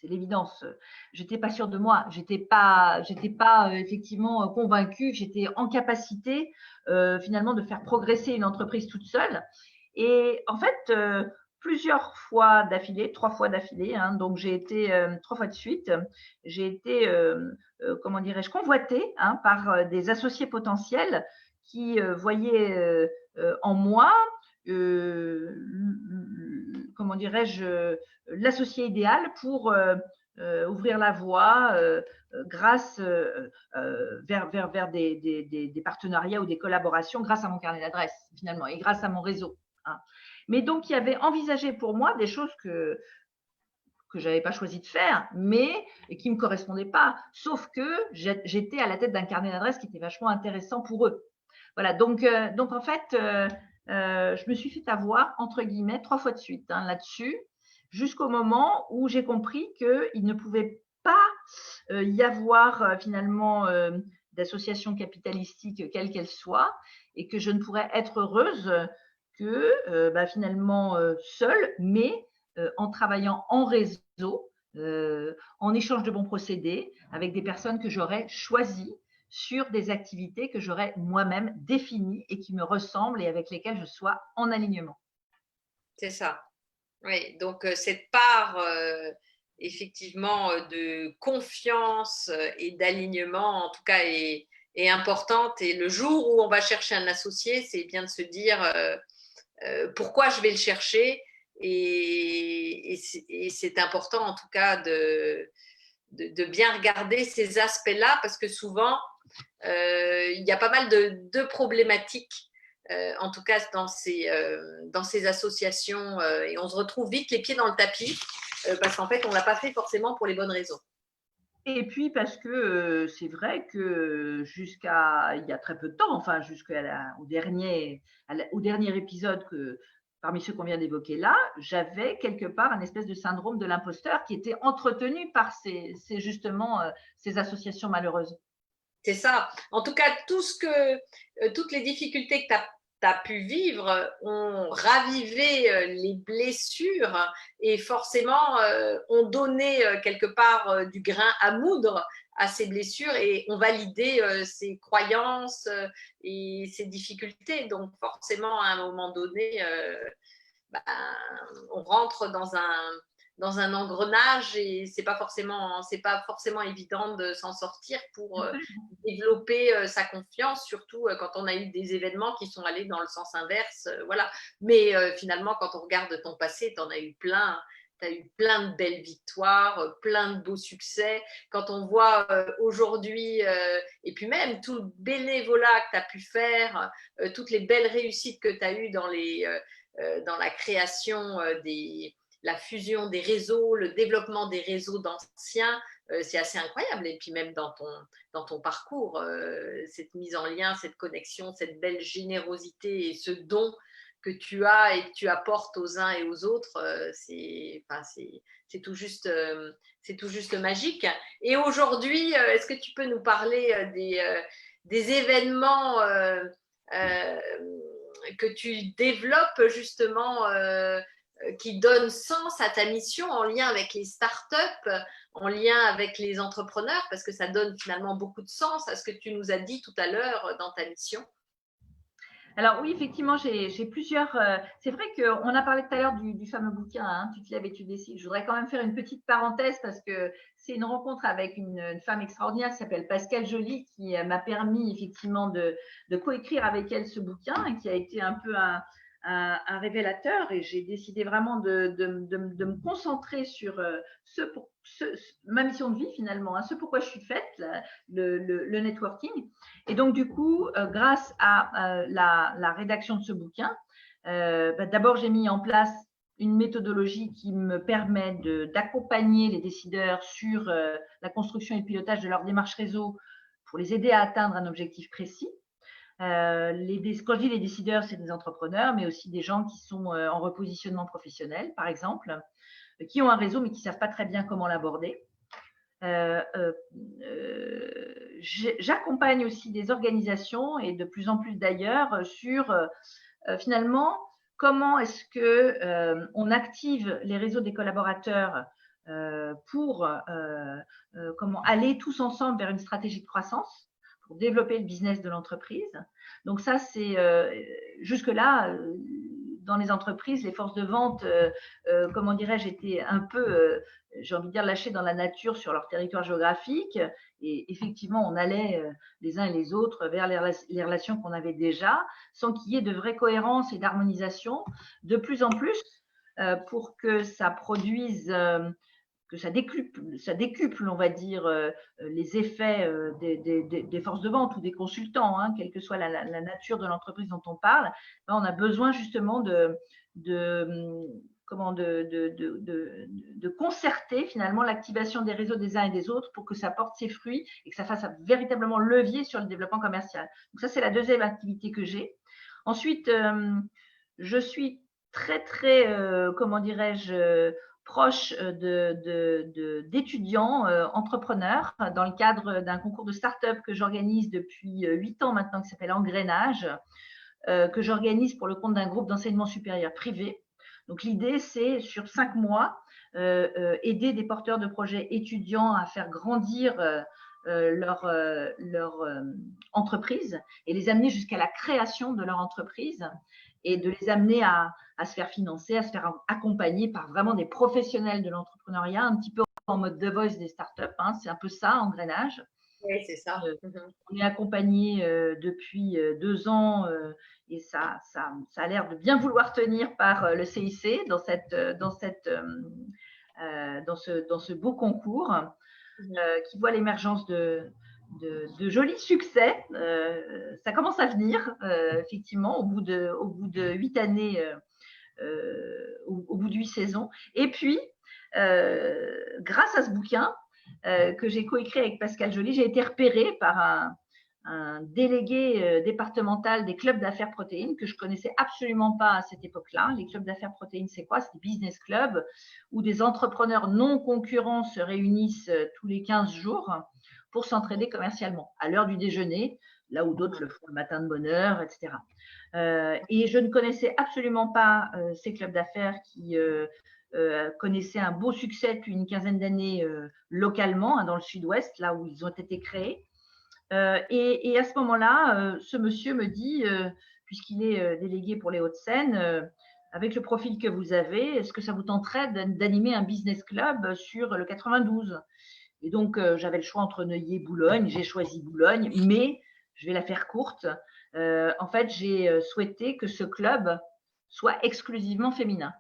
l'évidence, j'étais pas sûre de moi, j'étais pas effectivement convaincue, j'étais en capacité finalement de faire progresser une entreprise toute seule. Et en fait, plusieurs fois d'affilée, 3 fois d'affilée, donc j'ai été 3 fois de suite, j'ai été, comment dirais-je, convoitée par des associés potentiels qui voyaient en moi, comment dirais-je, l'associé idéal pour ouvrir la voie grâce vers des partenariats ou des collaborations grâce à mon carnet d'adresses finalement et grâce à mon réseau. hein. Mais donc, il y avait envisagé pour moi des choses que je n'avais pas choisi de faire, mais qui ne me correspondaient pas. Sauf que j'étais à la tête d'un carnet d'adresses qui était vachement intéressant pour eux. Voilà, donc en fait, je me suis fait avoir, entre guillemets, 3 fois de suite là-dessus, jusqu'au moment où j'ai compris qu'il ne pouvait pas y avoir finalement d'association capitalistique, quelle qu'elle soit, et que je ne pourrais être heureuse que finalement seule, mais en travaillant en réseau, en échange de bons procédés, avec des personnes que j'aurais choisies sur des activités que j'aurais moi-même définies et qui me ressemblent et avec lesquelles je sois en alignement. C'est ça. Oui, donc cette part effectivement de confiance et d'alignement, en tout cas, est importante. Et le jour où on va chercher un associé, c'est bien de se dire pourquoi je vais le chercher. Et c'est important, en tout cas, de bien regarder ces aspects-là, parce que souvent, il y a pas mal de problématiques, en tout cas dans ces associations, et on se retrouve vite les pieds dans le tapis, parce qu'en fait, on ne l'a pas fait forcément pour les bonnes raisons. Et puis parce que c'est vrai que jusqu'à il y a très peu de temps, enfin au dernier épisode parmi ceux qu'on vient d'évoquer là, j'avais quelque part un espèce de syndrome de l'imposteur qui était entretenu par justement ces associations malheureuses. C'est ça. En tout cas, toutes les difficultés que tu as pu vivre ont ravivé les blessures et forcément ont donné quelque part du grain à moudre à ces blessures et ont validé ces croyances et ces difficultés. Donc forcément, à un moment donné, ben, on rentre dans un engrenage et c'est pas forcément évident de s'en sortir pour développer sa confiance, surtout quand on a eu des événements qui sont allés dans le sens inverse, voilà. Mais finalement, quand on regarde ton passé, tu en as eu plein. Tu as eu plein de belles victoires, plein de beaux succès. Quand on voit aujourd'hui, et puis même tout le bénévolat que tu as pu faire, toutes les belles réussites que tu as eues dans la création la fusion des réseaux, le développement des réseaux d'anciens, c'est assez incroyable. Et puis même dans ton parcours, cette mise en lien, cette connexion, cette belle générosité et ce don que tu as et que tu apportes aux uns et aux autres, c'est tout juste magique. Et aujourd'hui, est-ce que tu peux nous parler des événements que tu développes justement, qui donnent sens à ta mission en lien avec les startups, en lien avec les entrepreneurs, parce que ça donne finalement beaucoup de sens à ce que tu nous as dit tout à l'heure dans ta mission. Alors oui, effectivement, j'ai plusieurs. C'est vrai qu'on a parlé tout à l'heure du fameux bouquin, Tu te lèves et tu décides. Je voudrais quand même faire une petite parenthèse parce que c'est une rencontre avec une femme extraordinaire qui s'appelle Pascale Joly qui m'a permis effectivement de coécrire avec elle ce bouquin et qui a été un peu un révélateur. Et j'ai décidé vraiment de me concentrer sur ma mission de vie finalement, ce pourquoi je suis faite, le networking. Et donc, du coup, grâce à la rédaction de ce bouquin, d'abord, j'ai mis en place une méthodologie qui me permet d'accompagner les décideurs sur la construction et le pilotage de leur démarche réseau pour les aider à atteindre un objectif précis. Quand je dis les décideurs, c'est des entrepreneurs, mais aussi des gens qui sont en repositionnement professionnel, par exemple, qui ont un réseau mais qui ne savent pas très bien comment l'aborder. J'accompagne aussi des organisations et de plus en plus d'ailleurs sur finalement comment est-ce que on active les réseaux des collaborateurs pour comment aller tous ensemble vers une stratégie de croissance pour développer le business de l'entreprise. Donc ça, c'est jusque-là, dans les entreprises, les forces de vente, comment dirais-je, étaient un peu, j'ai envie de dire, lâchées dans la nature sur leur territoire géographique. Et effectivement, on allait les uns et les autres vers les relations qu'on avait déjà, sans qu'il y ait de vraie cohérence et d'harmonisation. De plus en plus, pour que ça produise ça décuple, on va dire, les effets des forces de vente ou des consultants, hein, quelle que soit la nature de l'entreprise dont on parle, ben, on a besoin justement de concerter finalement l'activation des réseaux des uns et des autres pour que ça porte ses fruits et que ça fasse un véritablement levier sur le développement commercial. Donc ça, c'est la deuxième activité que j'ai. Ensuite, je suis très, très, comment dirais-je, proche d'étudiants entrepreneurs dans le cadre d'un concours de start-up que j'organise depuis 8 ans maintenant, qui s'appelle Engrenage, que j'organise pour le compte d'un groupe d'enseignement supérieur privé. Donc l'idée, c'est sur 5 mois, aider des porteurs de projets étudiants à faire grandir leur entreprise et les amener jusqu'à la création de leur entreprise et de les amener à se faire financer, à se faire accompagner par vraiment des professionnels de l'entrepreneuriat, un petit peu en mode The Voice des startups, hein, c'est un peu ça, Engrenage. Oui, c'est ça. On est accompagné depuis 2 ans et ça a l'air de bien vouloir tenir par le CIC dans ce beau concours qui voit l'émergence de jolis succès. Ça commence à venir, effectivement, au bout de 8 années, au bout de 8 saisons. Et puis, grâce à ce bouquin que j'ai coécrit avec Pascal Joly, j'ai été repérée par un délégué départemental des clubs d'affaires protéines que je connaissais absolument pas à cette époque-là. Les clubs d'affaires protéines, c'est quoi? C'est des business clubs où des entrepreneurs non concurrents se réunissent tous les 15 jours pour s'entraider commercialement à l'heure du déjeuner, là où d'autres le font le matin de bonne heure, etc. Et je ne connaissais absolument pas ces clubs d'affaires qui connaissaient un beau succès depuis une quinzaine d'années localement, hein, dans le sud-ouest, là où ils ont été créés. Et à ce moment-là, ce monsieur me dit, puisqu'il est délégué pour les Hauts-de-Seine, avec le profil que vous avez, est-ce que ça vous tenterait d'animer un business club sur le 92? Et donc, j'avais le choix entre Neuilly et Boulogne. J'ai choisi Boulogne, mais je vais la faire courte. En fait, j'ai souhaité que ce club soit exclusivement féminin.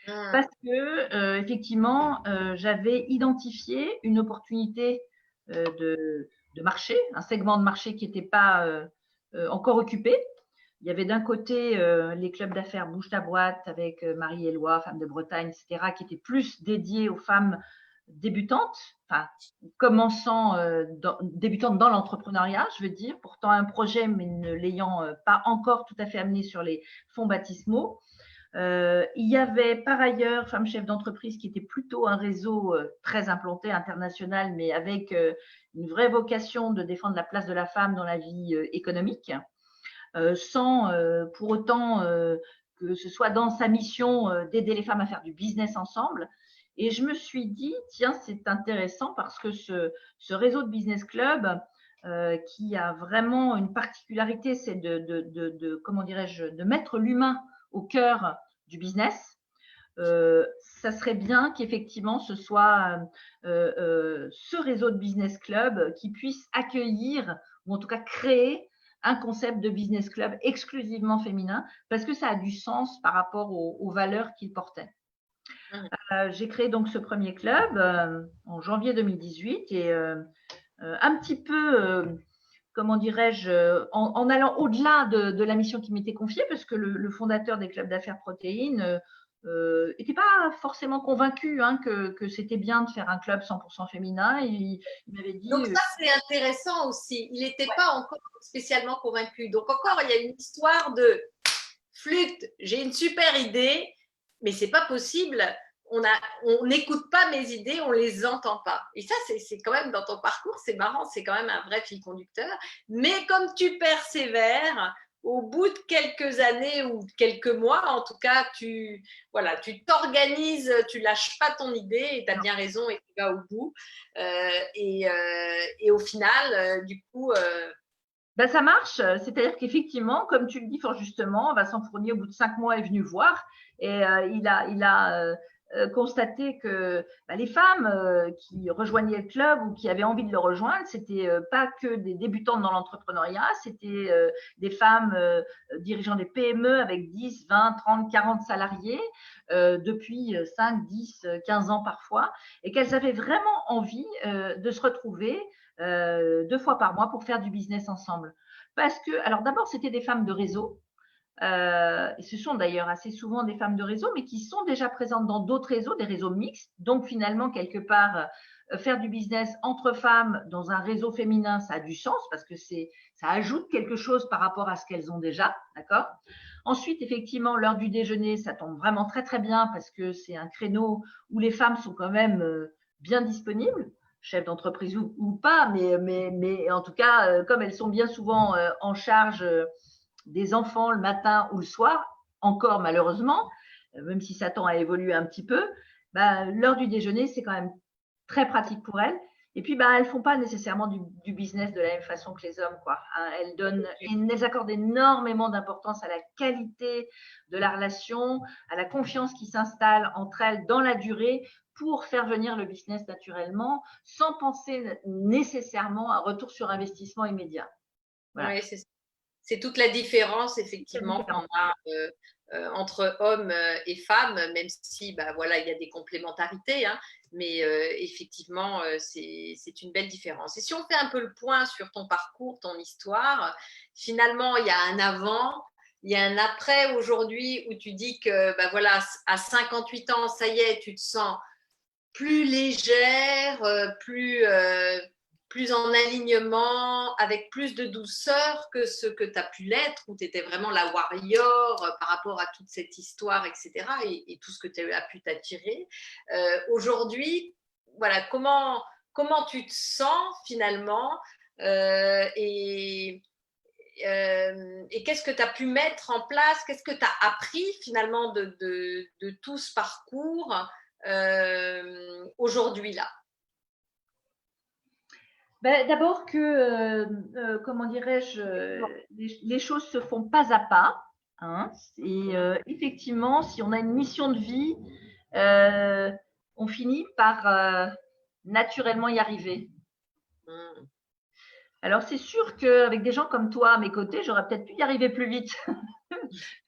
Parce que, effectivement, j'avais identifié une opportunité de marché, un segment de marché qui n'était pas encore occupé. Il y avait d'un côté les clubs d'affaires Bouge ta boîte avec Marie-Éloi, Femmes de Bretagne, etc., qui étaient plus dédiés aux femmes débutantes, enfin, débutantes dans l'entrepreneuriat, je veux dire, portant un projet, mais ne l'ayant pas encore tout à fait amené sur les fonds baptismaux. Il y avait par ailleurs Femmes chefs d'entreprise qui était plutôt un réseau très implanté international, mais avec une vraie vocation de défendre la place de la femme dans la vie économique, sans pour autant que ce soit dans sa mission d'aider les femmes à faire du business ensemble. Et je me suis dit, tiens, c'est intéressant parce que ce réseau de business club qui a vraiment une particularité, c'est comment dirais-je, de mettre l'humain au cœur du business. Ça serait bien qu'effectivement ce soit ce réseau de business club qui puisse accueillir ou en tout cas créer un concept de business club exclusivement féminin parce que ça a du sens par rapport aux valeurs qu'il portait. J'ai créé donc ce premier club en janvier 2018 et un petit peu comment dirais-je, en allant au-delà de la mission qui m'était confiée, parce que le fondateur des clubs d'affaires protéines n'était pas forcément convaincu que c'était bien de faire un club 100% féminin. Il m'avait dit… Donc ça, c'est intéressant aussi. Il n'était pas encore spécialement convaincu. Donc encore, il y a une histoire de flûte, j'ai une super idée, mais c'est pas possible. On n'écoute pas mes idées, on les entend pas. Et ça, c'est quand même dans ton parcours, c'est marrant, c'est quand même un vrai fil conducteur. Mais comme tu persévères, au bout de quelques années ou quelques mois, en tout cas, tu t'organises, tu lâches pas ton idée et tu as bien raison et tu vas au bout. Et au final, du coup… Ben, ça marche, c'est-à-dire qu'effectivement, comme tu le dis fort justement, Vincent Fournier, au bout de 5 mois, est venu voir et il a constaté que les femmes qui rejoignaient le club ou qui avaient envie de le rejoindre, c'était pas que des débutantes dans l'entrepreneuriat, c'était des femmes dirigeant des PME avec 10, 20, 30, 40 salariés depuis 5, 10, 15 ans parfois, et qu'elles avaient vraiment envie de se retrouver 2 fois par mois pour faire du business ensemble. Parce que, alors d'abord, c'était des femmes de réseau. Ce sont d'ailleurs assez souvent des femmes de réseau, mais qui sont déjà présentes dans d'autres réseaux, des réseaux mixtes. Donc finalement, quelque part, faire du business entre femmes dans un réseau féminin, ça a du sens parce que ça ajoute quelque chose par rapport à ce qu'elles ont déjà, d'accord? Ensuite, effectivement, l'heure du déjeuner, ça tombe vraiment très très bien parce que c'est un créneau où les femmes sont quand même bien disponibles, chefs d'entreprise ou pas, mais en tout cas, comme elles sont bien souvent en charge des enfants le matin ou le soir, encore malheureusement, même si ça tend à évoluer un petit peu, l'heure du déjeuner, c'est quand même très pratique pour elles. Et puis, elles ne font pas nécessairement du business de la même façon que les hommes, quoi. Elles accordent énormément d'importance à la qualité de la relation, à la confiance qui s'installe entre elles dans la durée pour faire venir le business naturellement, sans penser nécessairement à un retour sur investissement immédiat. Voilà. Oui, c'est toute la différence, effectivement, qu'on a entre hommes et femmes, même si, voilà, il y a des complémentarités, hein, mais effectivement, c'est une belle différence. Et si on fait un peu le point sur ton parcours, ton histoire, finalement, il y a un avant, il y a un après aujourd'hui où tu dis que, voilà, à 58 ans, ça y est, tu te sens plus légère, plus en alignement, avec plus de douceur que ce que tu as pu l'être, où tu étais vraiment la warrior par rapport à toute cette histoire, etc., et tout ce que tu as pu t'attirer. Aujourd'hui, voilà, comment tu te sens finalement et qu'est-ce que tu as pu mettre en place, qu'est-ce que tu as appris finalement de tout ce parcours aujourd'hui là? D'abord que, comment dirais-je, les choses se font pas à pas. Hein, et effectivement, si on a une mission de vie, on finit par naturellement y arriver. Mmh. Alors c'est sûr qu'avec des gens comme toi à mes côtés, j'aurais peut-être pu y arriver plus vite. Tu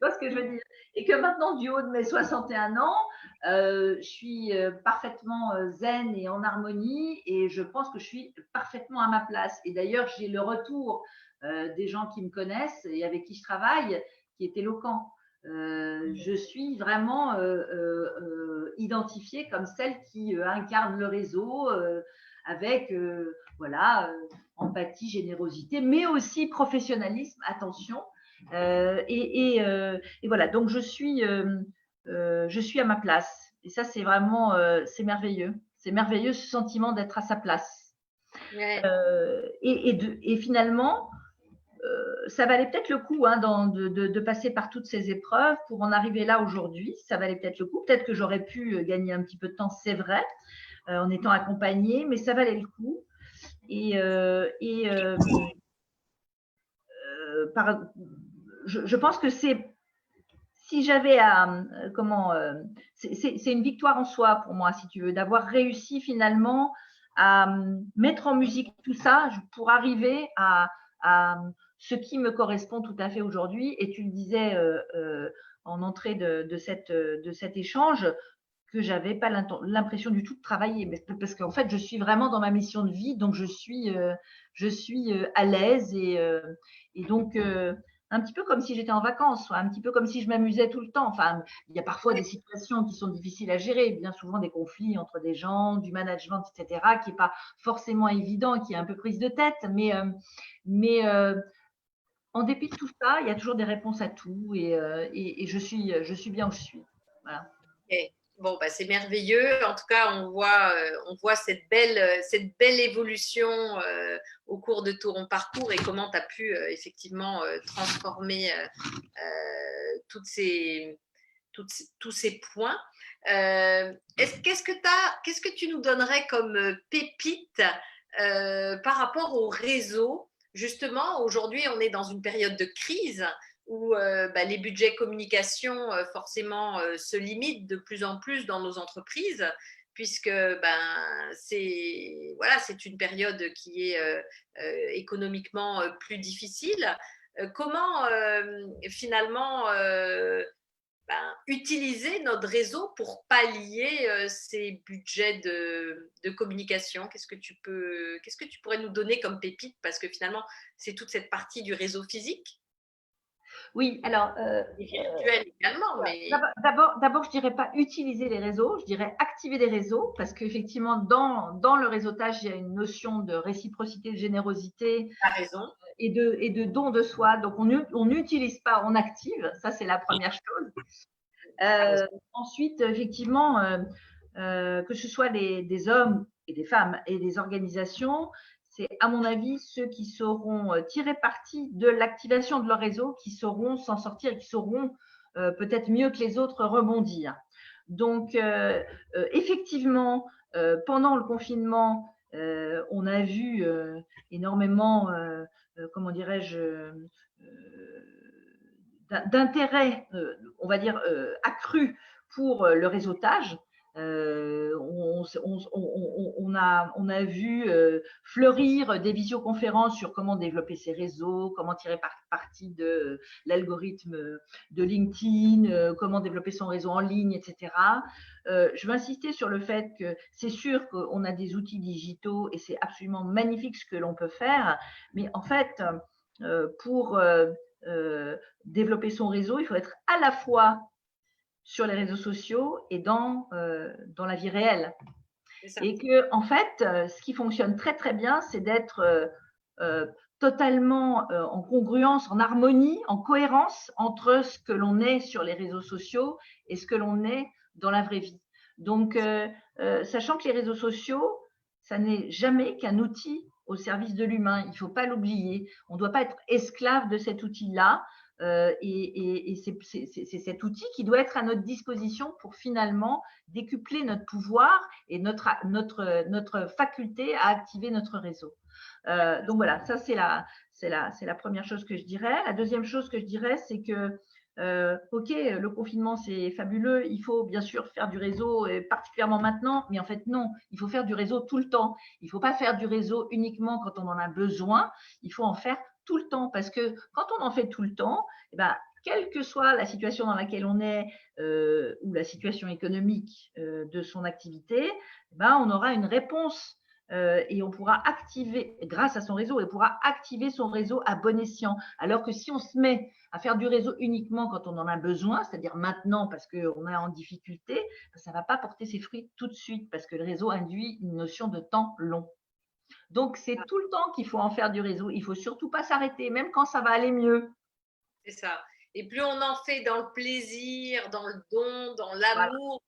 vois ce que je veux dire? Et que maintenant, du haut de mes 61 ans, je suis parfaitement zen et en harmonie et je pense que je suis parfaitement à ma place. Et d'ailleurs, j'ai le retour des gens qui me connaissent et avec qui je travaille qui est éloquent. Je suis vraiment identifiée comme celle qui incarne le réseau avec voilà, empathie, générosité, mais aussi professionnalisme, attention. Et voilà, donc je suis à ma place. Et ça, c'est vraiment, c'est merveilleux. C'est merveilleux ce sentiment d'être à sa place. Ouais. Et finalement, ça valait peut-être le coup hein, de passer par toutes ces épreuves pour en arriver là aujourd'hui. Ça valait peut-être le coup. Peut-être que j'aurais pu gagner un petit peu de temps, c'est vrai, en étant accompagnée, mais ça valait le coup. Je pense que si j'avais à c'est une victoire en soi pour moi, si tu veux, d'avoir réussi finalement à mettre en musique tout ça pour arriver à ce qui me correspond tout à fait aujourd'hui. Et tu le disais en entrée de cet échange, que j'avais pas l'impression du tout de travailler, parce qu'en fait, je suis vraiment dans ma mission de vie, donc je suis à l'aise et donc un petit peu comme si j'étais en vacances, un petit peu comme si je m'amusais tout le temps. Enfin, il y a parfois des situations qui sont difficiles à gérer, bien souvent des conflits entre des gens, du management, etc., qui n'est pas forcément évident, qui est un peu prise de tête, mais en dépit de tout ça, il y a toujours des réponses à tout et je suis bien où je suis. Voilà. Okay. Bon, c'est merveilleux. En tout cas, on voit cette belle évolution au cours de ton parcours et comment tu as pu effectivement transformer tous ces points. Qu'est-ce que tu nous donnerais comme pépite par rapport au réseau? Justement, aujourd'hui, on est dans une période de crise. où les budgets communication forcément se limitent de plus en plus dans nos entreprises, puisque c'est une période qui est économiquement plus difficile. Comment finalement utiliser notre réseau pour pallier ces budgets de communication? Qu'est-ce que tu pourrais nous donner comme pépite? Parce que finalement, c'est toute cette partie du réseau physique Oui, alors et virtuel également. Mais... D'abord, je dirais pas utiliser les réseaux, je dirais activer des réseaux, parce qu'effectivement, dans le réseautage, il y a une notion de réciprocité, de générosité raison. Et de don de soi. Donc, on n'utilise pas, on active. Ça, c'est la première chose. Ensuite, effectivement, que ce soit des hommes et des femmes et des organisations, c'est à mon avis ceux qui sauront tirer parti de l'activation de leur réseau, qui sauront s'en sortir et qui sauront peut-être mieux que les autres rebondir. Donc, effectivement, pendant le confinement, on a vu énormément, comment dirais-je, d'intérêt, on va dire, accru pour le réseautage. On a vu fleurir des visioconférences sur comment développer ses réseaux, comment tirer parti de l'algorithme de LinkedIn, comment développer son réseau en ligne, etc. Je veux insister sur le fait que c'est sûr qu'on a des outils digitaux et c'est absolument magnifique ce que l'on peut faire, mais en fait, pour développer son réseau, il faut être à la fois sur les réseaux sociaux et dans la vie réelle. Et que, en fait, ce qui fonctionne très très bien, c'est d'être totalement en congruence, en harmonie, en cohérence entre ce que l'on est sur les réseaux sociaux et ce que l'on est dans la vraie vie. Donc, sachant que les réseaux sociaux, ça n'est jamais qu'un outil au service de l'humain. Il ne faut pas l'oublier. On ne doit pas être esclave de cet outil-là. Et c'est cet outil qui doit être à notre disposition pour finalement décupler notre pouvoir et notre faculté à activer notre réseau. Donc voilà, ça c'est la première chose que je dirais. La deuxième chose que je dirais, c'est que ok, le confinement c'est fabuleux, il faut bien sûr faire du réseau, particulièrement maintenant, mais en fait non, il faut faire du réseau tout le temps. Il ne faut pas faire du réseau uniquement quand on en a besoin, il faut en faire tout le temps, parce que quand on en fait tout le temps, quelle que soit la situation dans laquelle on est ou la situation économique de son activité, on aura une réponse et on pourra activer, grâce à son réseau, on pourra activer son réseau à bon escient. Alors que si on se met à faire du réseau uniquement quand on en a besoin, c'est-à-dire maintenant parce qu'on est en difficulté, ça ne va pas porter ses fruits tout de suite parce que le réseau induit une notion de temps long. Donc, c'est tout le temps qu'il faut en faire du réseau. Il ne faut surtout pas s'arrêter, même quand ça va aller mieux. C'est ça. Et plus on en fait dans le plaisir, dans le don, dans l'amour,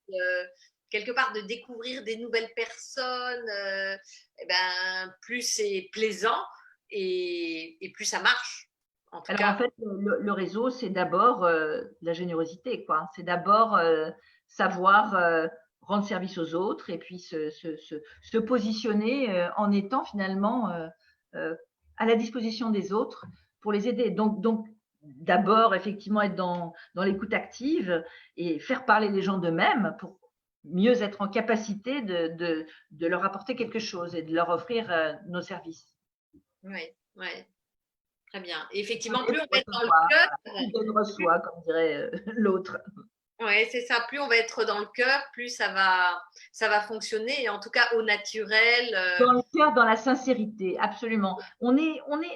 quelque part de découvrir des nouvelles personnes, plus c'est plaisant et plus ça marche. En fait, le réseau, c'est d'abord la générosité, quoi. C'est d'abord savoir rendre service aux autres et puis se positionner en étant finalement à la disposition des autres pour les aider. Donc d'abord, effectivement, être dans l'écoute active et faire parler les gens d'eux-mêmes pour mieux être en capacité de leur apporter quelque chose et de leur offrir nos services. Oui, oui. Très bien. Et effectivement, plus on va être dans le cœur. Qui donne reçoit, comme dirait l'autre. Oui, c'est ça. Plus on va être dans le cœur, plus ça va fonctionner, et en tout cas au naturel. Dans le cœur, dans la sincérité, absolument.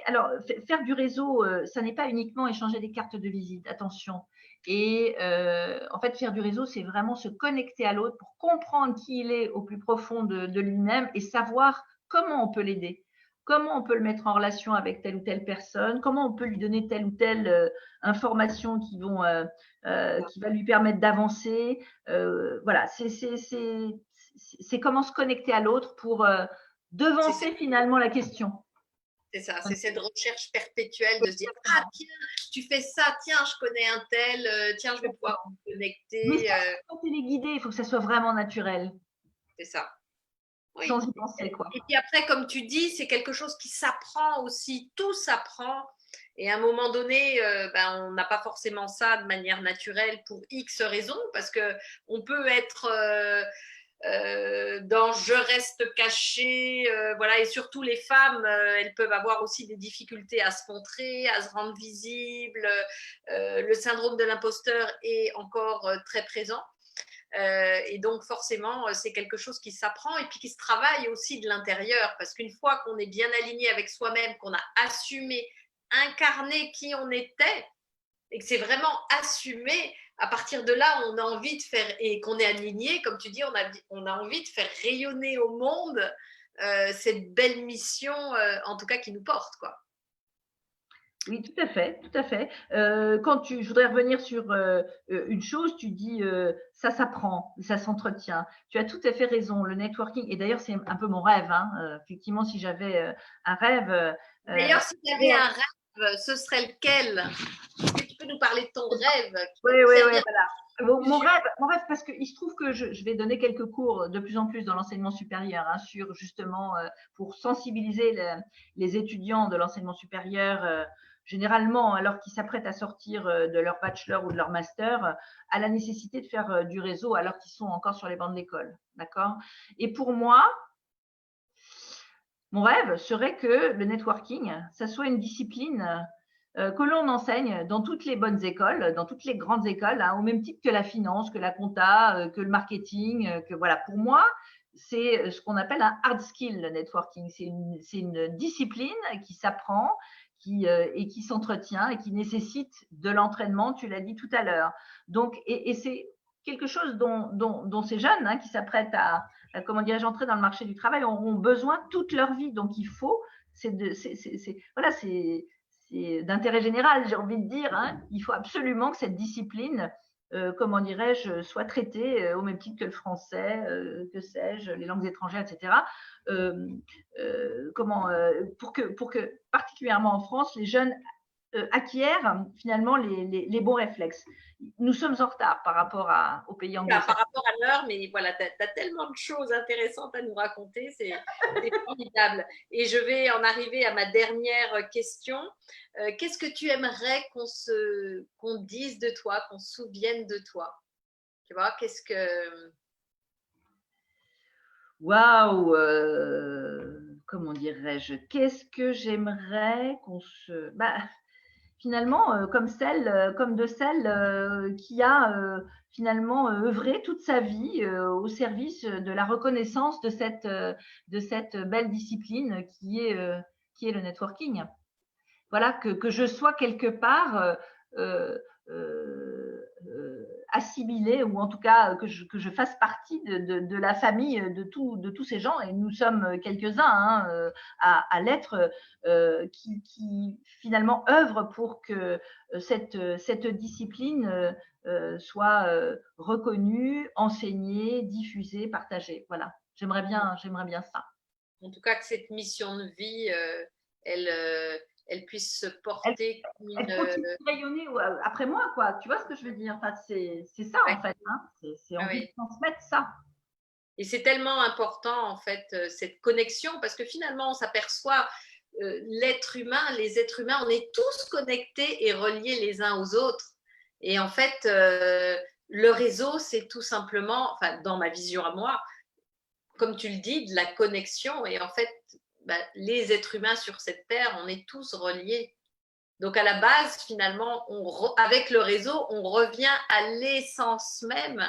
Alors, faire du réseau, ça n'est pas uniquement échanger des cartes de visite, attention. Et en fait, faire du réseau, c'est vraiment se connecter à l'autre pour comprendre qui il est au plus profond de lui-même et savoir comment on peut l'aider. Comment on peut le mettre en relation avec telle ou telle personne, comment on peut lui donner telle ou telle information qui va lui permettre d'avancer. Voilà, c'est comment se connecter à l'autre pour devancer finalement la question. C'est ça, c'est cette recherche perpétuelle de se dire « Ah tiens, tu fais ça, tiens, je connais un tel, tiens, je vais pouvoir me connecter. » Mais ça, il faut téléguider, il faut que ça soit vraiment naturel. C'est ça. Oui. Sans y penser, quoi. Et puis après, comme tu dis, c'est quelque chose qui s'apprend aussi, tout s'apprend. Et à un moment donné, on n'a pas forcément ça de manière naturelle pour X raisons, parce qu'on peut être dans je reste caché, voilà, et surtout les femmes, elles peuvent avoir aussi des difficultés à se montrer, à se rendre visibles. Le syndrome de l'imposteur est encore très présent. Et donc forcément, c'est quelque chose qui s'apprend et puis qui se travaille aussi de l'intérieur, parce qu'une fois qu'on est bien aligné avec soi-même, qu'on a assumé, incarné qui on était, et que c'est vraiment assumé, à partir de là, on a envie de faire, et qu'on est aligné, comme tu dis, on a envie de faire rayonner au monde cette belle mission, en tout cas qui nous porte, quoi. Oui, tout à fait, tout à fait. Je voudrais revenir sur une chose, tu dis ça s'apprend, ça s'entretient. Tu as tout à fait raison. Le networking, et d'ailleurs c'est un peu mon rêve. Hein, effectivement, si j'avais un rêve. D'ailleurs, si tu avais un rêve, ce serait lequel? Est-ce que tu peux nous parler de ton rêve? Oui, voilà. Mon rêve, parce qu'il se trouve que je vais donner quelques cours de plus en plus dans l'enseignement supérieur, hein, sur justement pour sensibiliser les étudiants de l'enseignement supérieur, généralement alors qu'ils s'apprêtent à sortir de leur bachelor ou de leur master, à la nécessité de faire du réseau alors qu'ils sont encore sur les bancs de l'école. D'accord? Et pour moi, mon rêve serait que le networking, ça soit une discipline que l'on enseigne dans toutes les bonnes écoles, dans toutes les grandes écoles, hein, au même titre que la finance, que la compta, que le marketing, que voilà. Pour moi, c'est ce qu'on appelle un hard skill, le networking. C'est une discipline qui s'apprend, et qui s'entretient et qui nécessite de l'entraînement, tu l'as dit tout à l'heure. Donc, et c'est quelque chose dont ces jeunes, hein, qui s'apprêtent à comment dirais-je, entrer dans le marché du travail, auront besoin toute leur vie. Donc, il faut, voilà, c'est d'intérêt général, j'ai envie de dire, hein, il faut absolument que cette discipline, comment dirais-je, soit traitée au même titre que le français, que sais-je, les langues étrangères, etc. Pour que, particulièrement en France, les jeunes acquièrent finalement les bons réflexes. Nous sommes en retard par rapport aux pays anglo-saxons. Par rapport à l'heure, mais voilà, tu as tellement de choses intéressantes à nous raconter, c'est formidable. Et je vais en arriver à ma dernière question. Qu'est-ce que tu aimerais qu'on dise de toi, qu'on se souvienne de toi? Tu vois, qu'est-ce que… Waouh, comment dirais-je, qu'est-ce que j'aimerais qu'on se… finalement, comme de celle qui a finalement œuvré toute sa vie au service de la reconnaissance de cette belle discipline qui est le networking. Voilà, que je sois quelque part euh, assimilée, ou en tout cas que je fasse partie de la famille de tous ces gens, et nous sommes quelques-uns, hein, à l'être, qui finalement œuvrent pour que cette discipline soit reconnue, enseignée, diffusée, partagée. Voilà, j'aimerais bien ça. En tout cas, que cette mission de vie, elle puisse se porter comme Elle continue de rayonner après moi, quoi. Tu vois ce que je veux dire? Enfin, c'est ça, ouais. en fait. Hein. C'est envie Ouais. de transmettre ça. Et c'est tellement important, en fait, cette connexion, parce que finalement, on s'aperçoit, l'être humain, les êtres humains, on est tous connectés et reliés les uns aux autres. Et en fait, le réseau, c'est tout simplement, enfin, dans ma vision à moi, comme tu le dis, de la connexion. Et en fait, les êtres humains sur cette terre, on est tous reliés. Donc à la base, finalement, avec le réseau, on revient à l'essence même,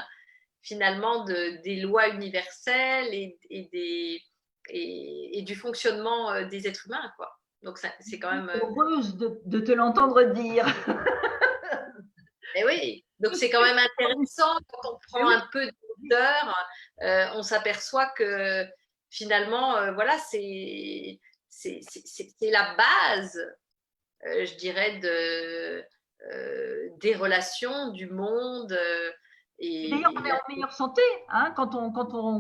finalement, des lois universelles et du fonctionnement des êtres humains, quoi. Donc c'est quand même… heureuse de te l'entendre dire. Et oui, donc c'est quand même intéressant quand on prend un peu de hauteur, on s'aperçoit que finalement, voilà, c'est la base, je dirais, des relations, du monde. Et d'ailleurs, on est en meilleure santé, hein, quand on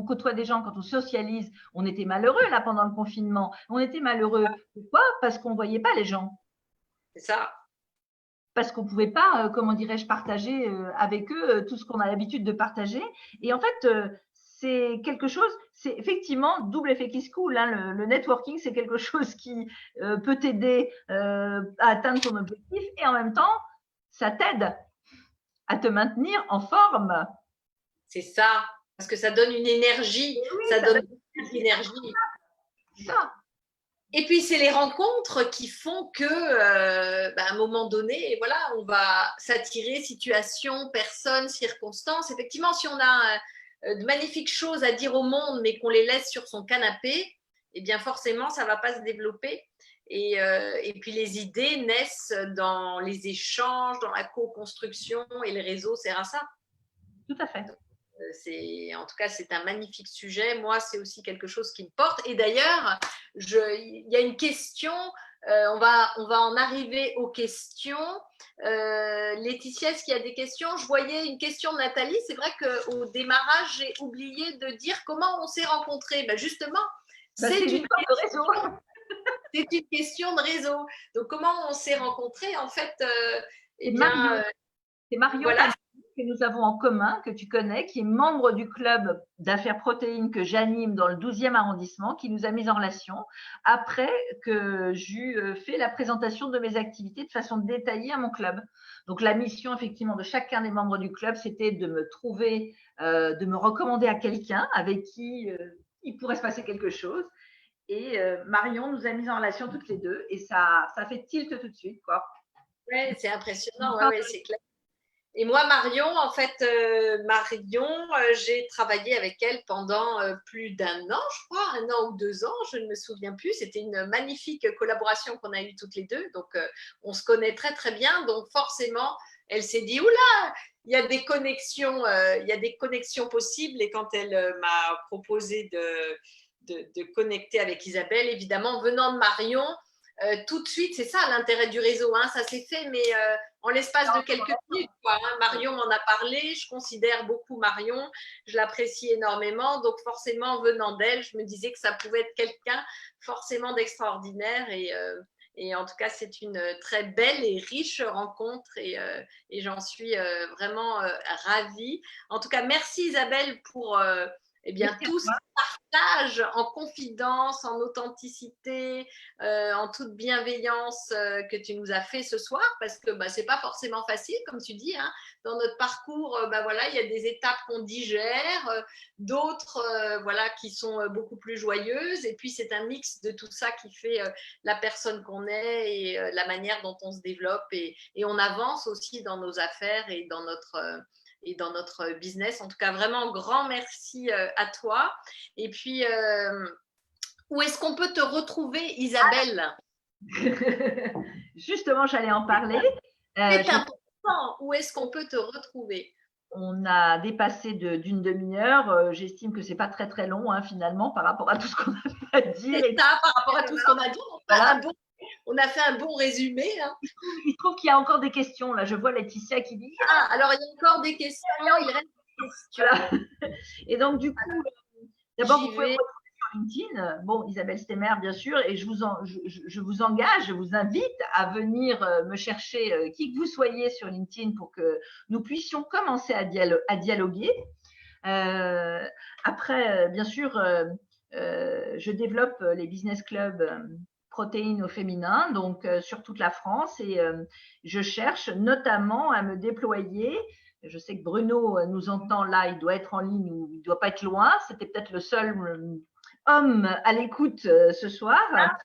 côtoie des gens, quand on socialise. On était malheureux là pendant le confinement. On était malheureux. Pourquoi? Parce qu'on ne voyait pas les gens. C'est ça. Parce qu'on ne pouvait pas, comment dirais-je, partager avec eux tout ce qu'on a l'habitude de partager. Et en fait, c'est quelque chose, c'est effectivement double effet qui se coule. Hein. Le networking, c'est quelque chose qui peut t'aider à atteindre ton objectif et en même temps, ça t'aide à te maintenir en forme. C'est ça, parce que ça donne une énergie, Oui, ça donne beaucoup d'énergie. Ça. Et puis, c'est les rencontres qui font que, à un moment donné, voilà, on va s'attirer situations, personnes, circonstances. Effectivement, si on a de magnifiques choses à dire au monde, mais qu'on les laisse sur son canapé, eh bien, forcément, ça ne va pas se développer. Et puis, les idées naissent dans les échanges, dans la co-construction, et le réseau sert à ça. Tout à fait. En tout cas, c'est un magnifique sujet. Moi, c'est aussi quelque chose qui me porte. Et d'ailleurs, il y a une question. On va en arriver aux questions. Laetitia, est-ce qu'il y a des questions? Je voyais une question de Nathalie. C'est vrai qu'au démarrage, j'ai oublié de dire comment on s'est rencontrés. Ben justement, c'est une question de réseau. Donc, comment on s'est rencontrés? En fait, c'est Marion voilà. Que nous avons en commun, que tu connais, qui est membre du club d'affaires protéines que j'anime dans le 12e arrondissement, qui nous a mis en relation après que j'eus fait la présentation de mes activités de façon détaillée à mon club. Donc la mission effectivement de chacun des membres du club, c'était de me trouver, de me recommander à quelqu'un avec qui il pourrait se passer quelque chose. Et Marion nous a mis en relation toutes les deux et ça fait tilt tout de suite, quoi. Ouais, c'est impressionnant, ouais, c'est clair. Et moi, Marion, en fait, j'ai travaillé avec elle pendant plus d'1 an, je crois, 1 an ou 2 ans, je ne me souviens plus. C'était une magnifique collaboration qu'on a eue toutes les deux. Donc, on se connaît très, très bien. Donc, forcément, elle s'est dit, oula, il y a des connexions possibles. Et quand elle m'a proposé de connecter avec Isabelle, évidemment, venant de Marion, tout de suite, c'est ça l'intérêt du réseau. Hein, ça s'est fait, mais en l'espace de quelques minutes. Quoi, hein. Marion m'en a parlé, je considère beaucoup Marion, je l'apprécie énormément. Donc forcément, venant d'elle, je me disais que ça pouvait être quelqu'un forcément d'extraordinaire. Et en tout cas, c'est une très belle et riche rencontre et j'en suis vraiment ravie. En tout cas, merci Isabelle pour tout ce partage en confidence, en authenticité, en toute bienveillance que tu nous as fait ce soir, parce que c'est pas forcément facile, comme tu dis, hein. Dans notre parcours, voilà, il y a des étapes qu'on digère, d'autres voilà, qui sont beaucoup plus joyeuses, et puis c'est un mix de tout ça qui fait la personne qu'on est et la manière dont on se développe et on avance aussi dans nos affaires et dans notre business. En tout cas, vraiment grand merci à toi. Et puis, où est-ce qu'on peut te retrouver, Isabelle? Justement, j'allais en parler. C'est important. Où est-ce qu'on peut te retrouver? On a dépassé d'une demi-heure. J'estime que c'est pas très très long hein, finalement par rapport à tout ce qu'on a à dire. C'est ça, par rapport à tout ce qu'on a dit. On a fait un bon résumé. Hein. Il trouve qu'il y a encore des questions. Là, je vois Laetitia qui dit. Ah, alors il y a encore des questions. Il reste des questions. Voilà. Et donc du coup, d'abord vous pouvez me retrouver sur LinkedIn. Bon, Isabelle Stemmer, bien sûr, et je vous engage, je vous invite à venir me chercher qui que vous soyez sur LinkedIn pour que nous puissions commencer à dialoguer. Après, bien sûr, je développe les business clubs protéines au féminin, donc sur toute la France, et je cherche notamment à me déployer. Je sais que Bruno nous entend là, il doit être en ligne ou il doit pas être loin. C'était peut-être le seul homme à l'écoute ce soir. Ah,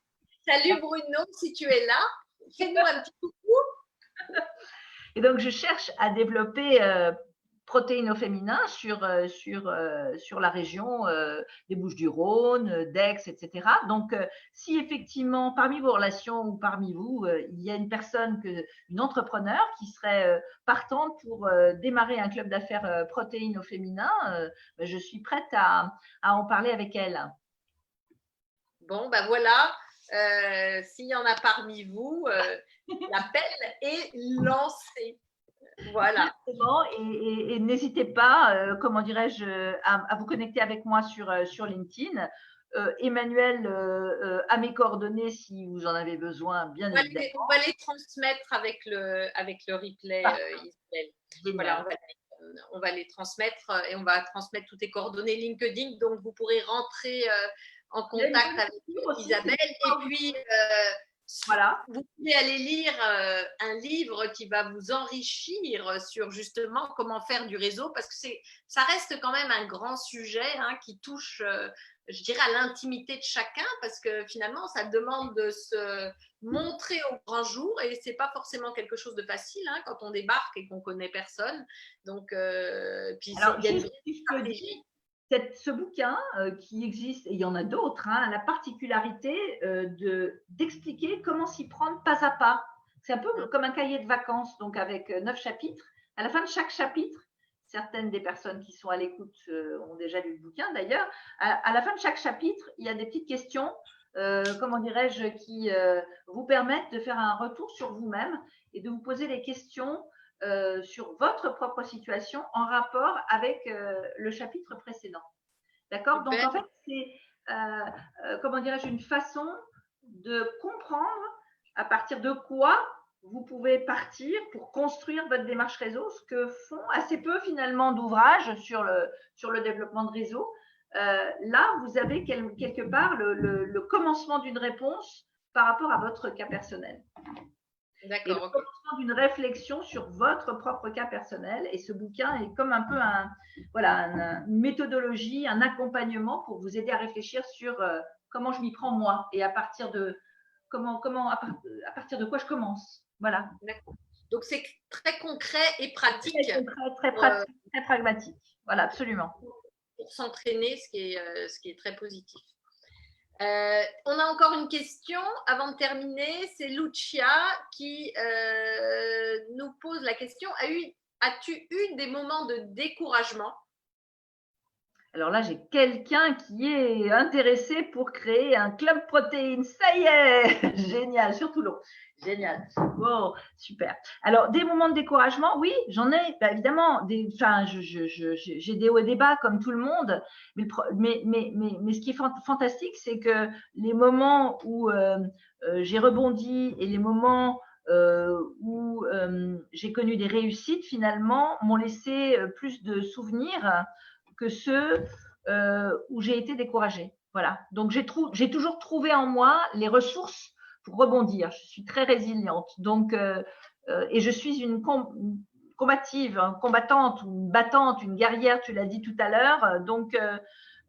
salut Bruno, si tu es là, fais-nous un petit coucou. Et donc je cherche à développer protéines au féminin sur la région des Bouches-du-Rhône, d'Aix, etc. Donc, si effectivement, parmi vos relations ou parmi vous, il y a une personne, une entrepreneur qui serait partante pour démarrer un club d'affaires protéines au féminin, je suis prête à en parler avec elle. Bon, voilà. S'il y en a parmi vous, l'appel est lancé. Voilà. Et n'hésitez pas, comment dirais-je, à vous connecter avec moi sur LinkedIn. Emmanuel a mes coordonnées si vous en avez besoin, bien évidemment. On va les transmettre avec le replay, Isabelle. Voilà, on va les transmettre et on va transmettre toutes tes coordonnées LinkedIn. Donc, vous pourrez rentrer en contact avec Isabelle. Et puis, voilà. vous pouvez aller lire un livre qui va vous enrichir sur justement comment faire du réseau, parce que ça reste quand même un grand sujet qui touche, je dirais, à l'intimité de chacun, parce que finalement, ça demande de se montrer au grand jour et c'est pas forcément quelque chose de facile quand on débarque et qu'on connaît personne. Donc, puis Alors, il y a une juste si je peux dire, stratégie. ce bouquin qui existe, et il y en a d'autres, a la particularité d'expliquer comment s'y prendre pas à pas. C'est un peu comme un cahier de vacances, donc avec 9 chapitres. À la fin de chaque chapitre, certaines des personnes qui sont à l'écoute ont déjà lu le bouquin d'ailleurs, à la fin de chaque chapitre, il y a des petites questions, comment dirais-je, qui vous permettent de faire un retour sur vous-même et de vous poser des questions sur votre propre situation en rapport avec le chapitre précédent. D'accord? Donc, en fait, c'est, comment dirais-je, une façon de comprendre à partir de quoi vous pouvez partir pour construire votre démarche réseau, ce que font assez peu finalement d'ouvrages sur le développement de réseau. Là, vous avez quelque part le commencement d'une réponse par rapport à votre cas personnel. Et le commencement d'une réflexion sur votre propre cas personnel. Et ce bouquin est comme un peu une méthodologie, un accompagnement pour vous aider à réfléchir sur comment je m'y prends moi et à partir de à partir de quoi je commence. Voilà. Donc, c'est très concret et pratique. Très pratique, très pragmatique. Voilà, absolument. Pour s'entraîner, ce qui est très positif. On a encore une question avant de terminer. C'est Lucia qui nous pose la question. As-tu eu des moments de découragement? Alors là, j'ai quelqu'un qui est intéressé pour créer un club protéines. Ça y est, génial, sur Toulon. Génial. Bon, super. Alors, des moments de découragement, oui, j'en ai, évidemment. J'ai des hauts et des bas comme tout le monde. Mais ce qui est fantastique, c'est que les moments où j'ai rebondi et les moments où j'ai connu des réussites, finalement, m'ont laissé plus de souvenirs que ceux où j'ai été découragée. Voilà. Donc, j'ai toujours trouvé en moi les ressources pour rebondir. Je suis très résiliente. Donc, et je suis une combative, une combattante, une battante, une guerrière, tu l'as dit tout à l'heure. Donc,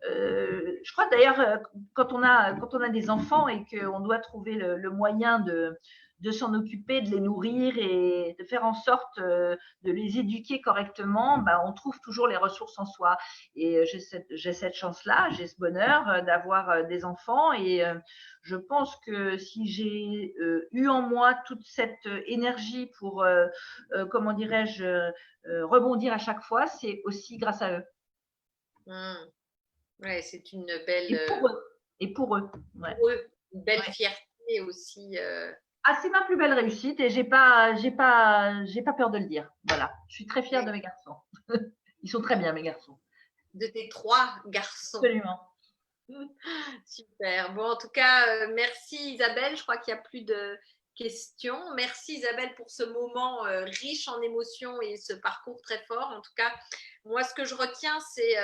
je crois d'ailleurs, quand on a des enfants et qu'on doit trouver le moyen de s'en occuper, de les nourrir et de faire en sorte de les éduquer correctement, on trouve toujours les ressources en soi. Et j'ai cette chance-là, j'ai ce bonheur d'avoir des enfants et je pense que si j'ai eu en moi toute cette énergie pour, comment dirais-je, rebondir à chaque fois, c'est aussi grâce à eux. Ouais, c'est une belle. Et pour eux. Ouais. Pour eux, une belle fierté aussi. C'est ma plus belle réussite et j'ai pas peur de le dire. Voilà, je suis très fière de mes garçons. Ils sont très bien, mes garçons. De tes 3 garçons. Absolument. Super. Bon, en tout cas, merci Isabelle. Je crois qu'il n'y a plus de questions. Merci Isabelle pour ce moment riche en émotions et ce parcours très fort. En tout cas, moi, ce que je retiens, c'est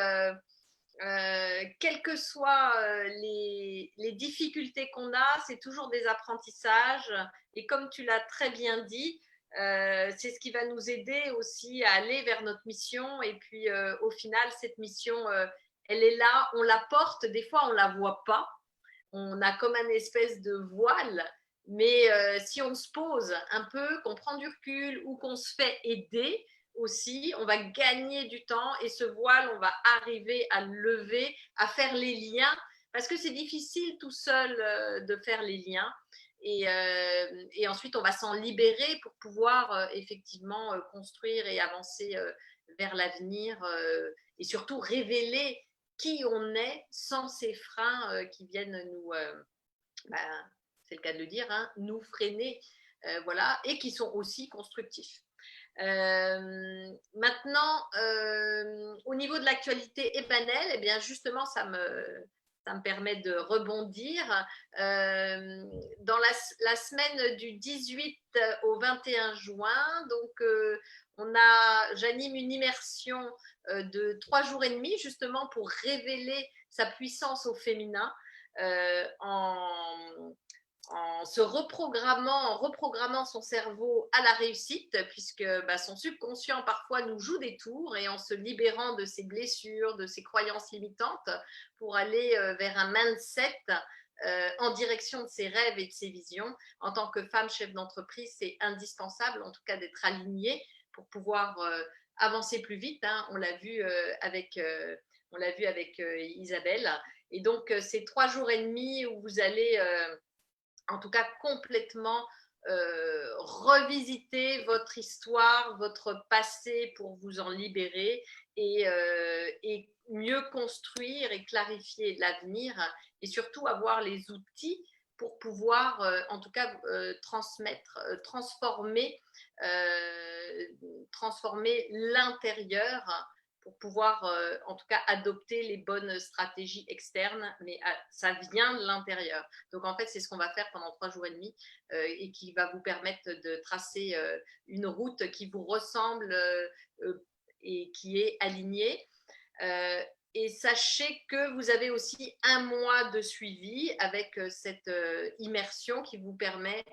quelles que soient les difficultés qu'on a, c'est toujours des apprentissages. Et comme tu l'as très bien dit, c'est ce qui va nous aider aussi à aller vers notre mission. Et puis, au final, cette mission, elle est là, on la porte. Des fois, on ne la voit pas. On a comme un espèce de voile. Mais si on se pose un peu, qu'on prend du recul ou qu'on se fait aider, aussi, on va gagner du temps et ce voile, on va arriver à le lever, à faire les liens, parce que c'est difficile tout seul de faire les liens. Et ensuite, on va s'en libérer pour pouvoir effectivement construire et avancer vers l'avenir et surtout révéler qui on est sans ces freins qui viennent nous, c'est le cas de le dire, nous freiner, voilà, et qui sont aussi constructifs. Maintenant, au niveau de l'actualité Ebanel, eh bien justement, ça me Ça me permet de rebondir. Dans la semaine du 18 au 21 juin, donc j'anime une immersion de 3 jours et demi, justement pour révéler sa puissance au féminin en se reprogrammant son cerveau à la réussite, puisque son subconscient parfois nous joue des tours, et en se libérant de ses blessures, de ses croyances limitantes, pour aller vers un mindset en direction de ses rêves et de ses visions. En tant que femme chef d'entreprise, c'est indispensable en tout cas d'être alignée pour pouvoir avancer plus vite, hein. On l'a vu avec Isabelle. Et donc, c'est 3 jours et demi où vous allez en tout cas complètement revisiter votre histoire, votre passé pour vous en libérer et mieux construire et clarifier l'avenir, et surtout avoir les outils pour pouvoir en tout cas transformer l'intérieur, pour pouvoir en tout cas adopter les bonnes stratégies externes, mais ça vient de l'intérieur. Donc en fait, c'est ce qu'on va faire pendant 3 jours et demi et qui va vous permettre de tracer une route qui vous ressemble et qui est alignée. Et sachez que vous avez aussi 1 mois de suivi avec cette immersion qui vous permet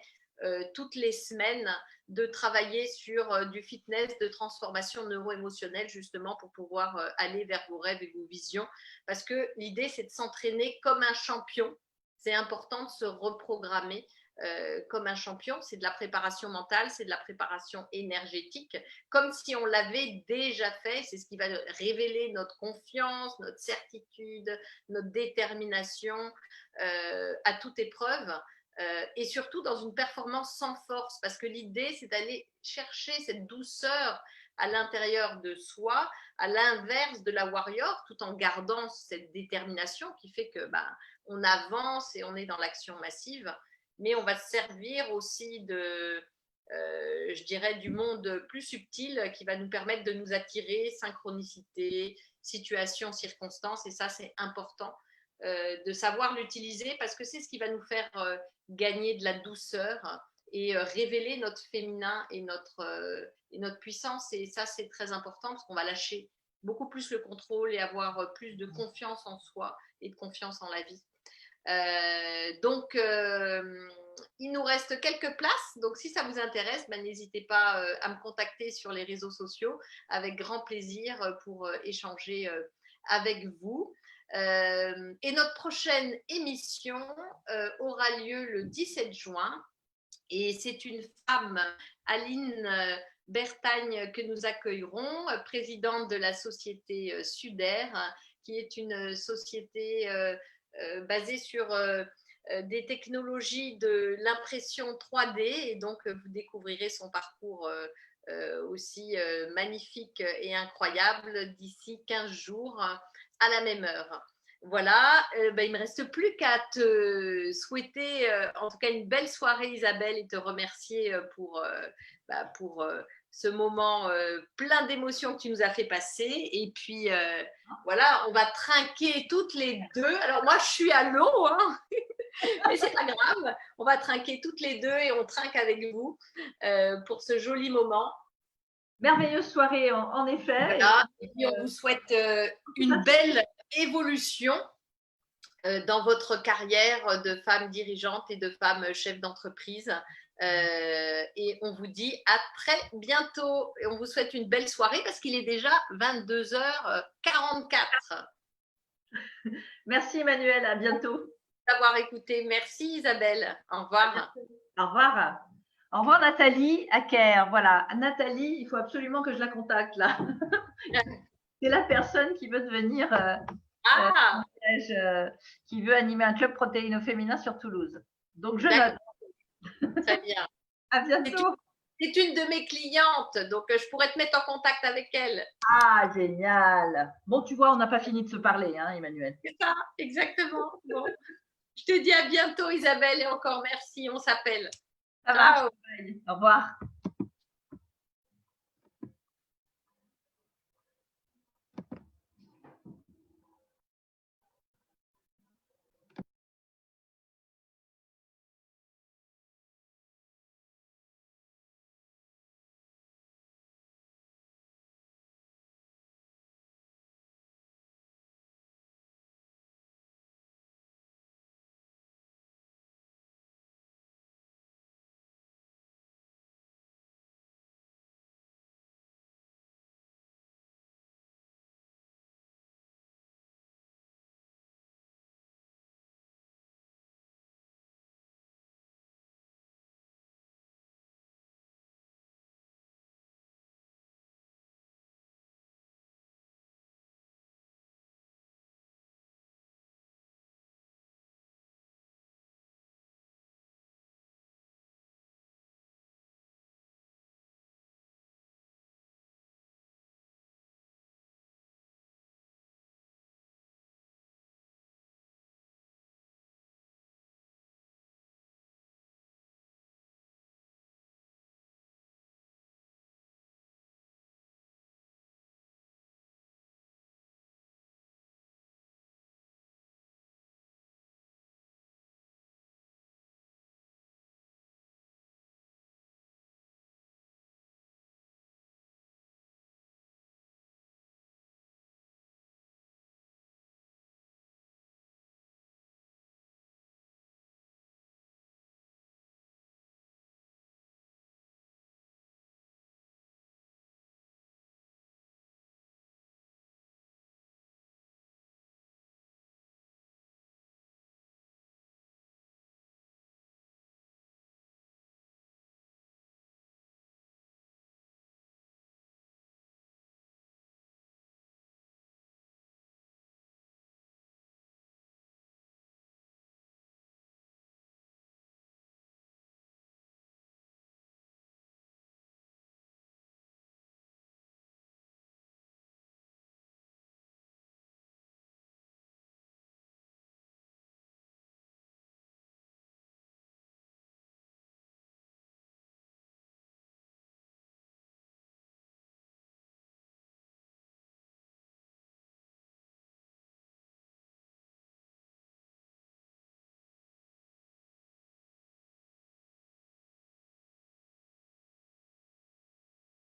toutes les semaines de travailler sur du fitness, de transformation neuro-émotionnelle, justement pour pouvoir aller vers vos rêves et vos visions. Parce que l'idée, c'est de s'entraîner comme un champion. C'est important de se reprogrammer comme un champion. C'est de la préparation mentale, c'est de la préparation énergétique, comme si on l'avait déjà fait. C'est ce qui va révéler notre confiance, notre certitude, notre détermination à toute épreuve. Et surtout dans une performance sans force, parce que l'idée, c'est d'aller chercher cette douceur à l'intérieur de soi, à l'inverse de la warrior, tout en gardant cette détermination qui fait que on avance et on est dans l'action massive, mais on va se servir aussi je dirais, du monde plus subtil qui va nous permettre de nous attirer, synchronicité, situation, circonstances, et ça, c'est important de savoir l'utiliser, parce que c'est ce qui va nous faire gagner de la douceur et révéler notre féminin et notre puissance. Et ça, c'est très important, parce qu'on va lâcher beaucoup plus le contrôle et avoir plus de confiance en soi et de confiance en la vie. Donc, il nous reste quelques places. Donc, si ça vous intéresse, n'hésitez pas à me contacter sur les réseaux sociaux. Avec grand plaisir pour échanger avec vous. Et notre prochaine émission aura lieu le 17 juin. Et c'est une femme, Aline Bertagne, que nous accueillerons, présidente de la société Sudair, qui est une société basée sur des technologies de l'impression 3D. Et donc, vous découvrirez son parcours aussi magnifique et incroyable d'ici 15 jours à la même heure. Voilà, il ne me reste plus qu'à te souhaiter en tout cas une belle soirée, Isabelle, et te remercier pour ce moment plein d'émotions que tu nous as fait passer. Et puis voilà, on va trinquer toutes les deux. Alors moi, je suis à l'eau, hein, mais c'est pas grave. On va trinquer toutes les deux et on trinque avec vous pour ce joli moment. Merveilleuse soirée, en effet. Voilà. Et puis on vous souhaite une belle évolution dans votre carrière de femme dirigeante et de femme chef d'entreprise. Et on vous dit à très bientôt. Et on vous souhaite une belle soirée, parce qu'il est déjà 22h44. Merci Emmanuelle, à bientôt. D'avoir écouté. Merci Isabelle. Au revoir. Au revoir. Au revoir Nathalie Acker. Voilà, Nathalie, il faut absolument que je la contacte là. C'est la personne qui veut devenir qui veut animer un club protéines féminin sur Toulouse. Donc je note. Très bien. À bientôt. C'est une de mes clientes, donc je pourrais te mettre en contact avec elle. Ah, génial. Bon, tu vois, on n'a pas fini de se parler, hein, Emmanuelle. C'est ça, exactement. Bon. Je te dis à bientôt, Isabelle, et encore merci, on s'appelle. Ça va. Au revoir.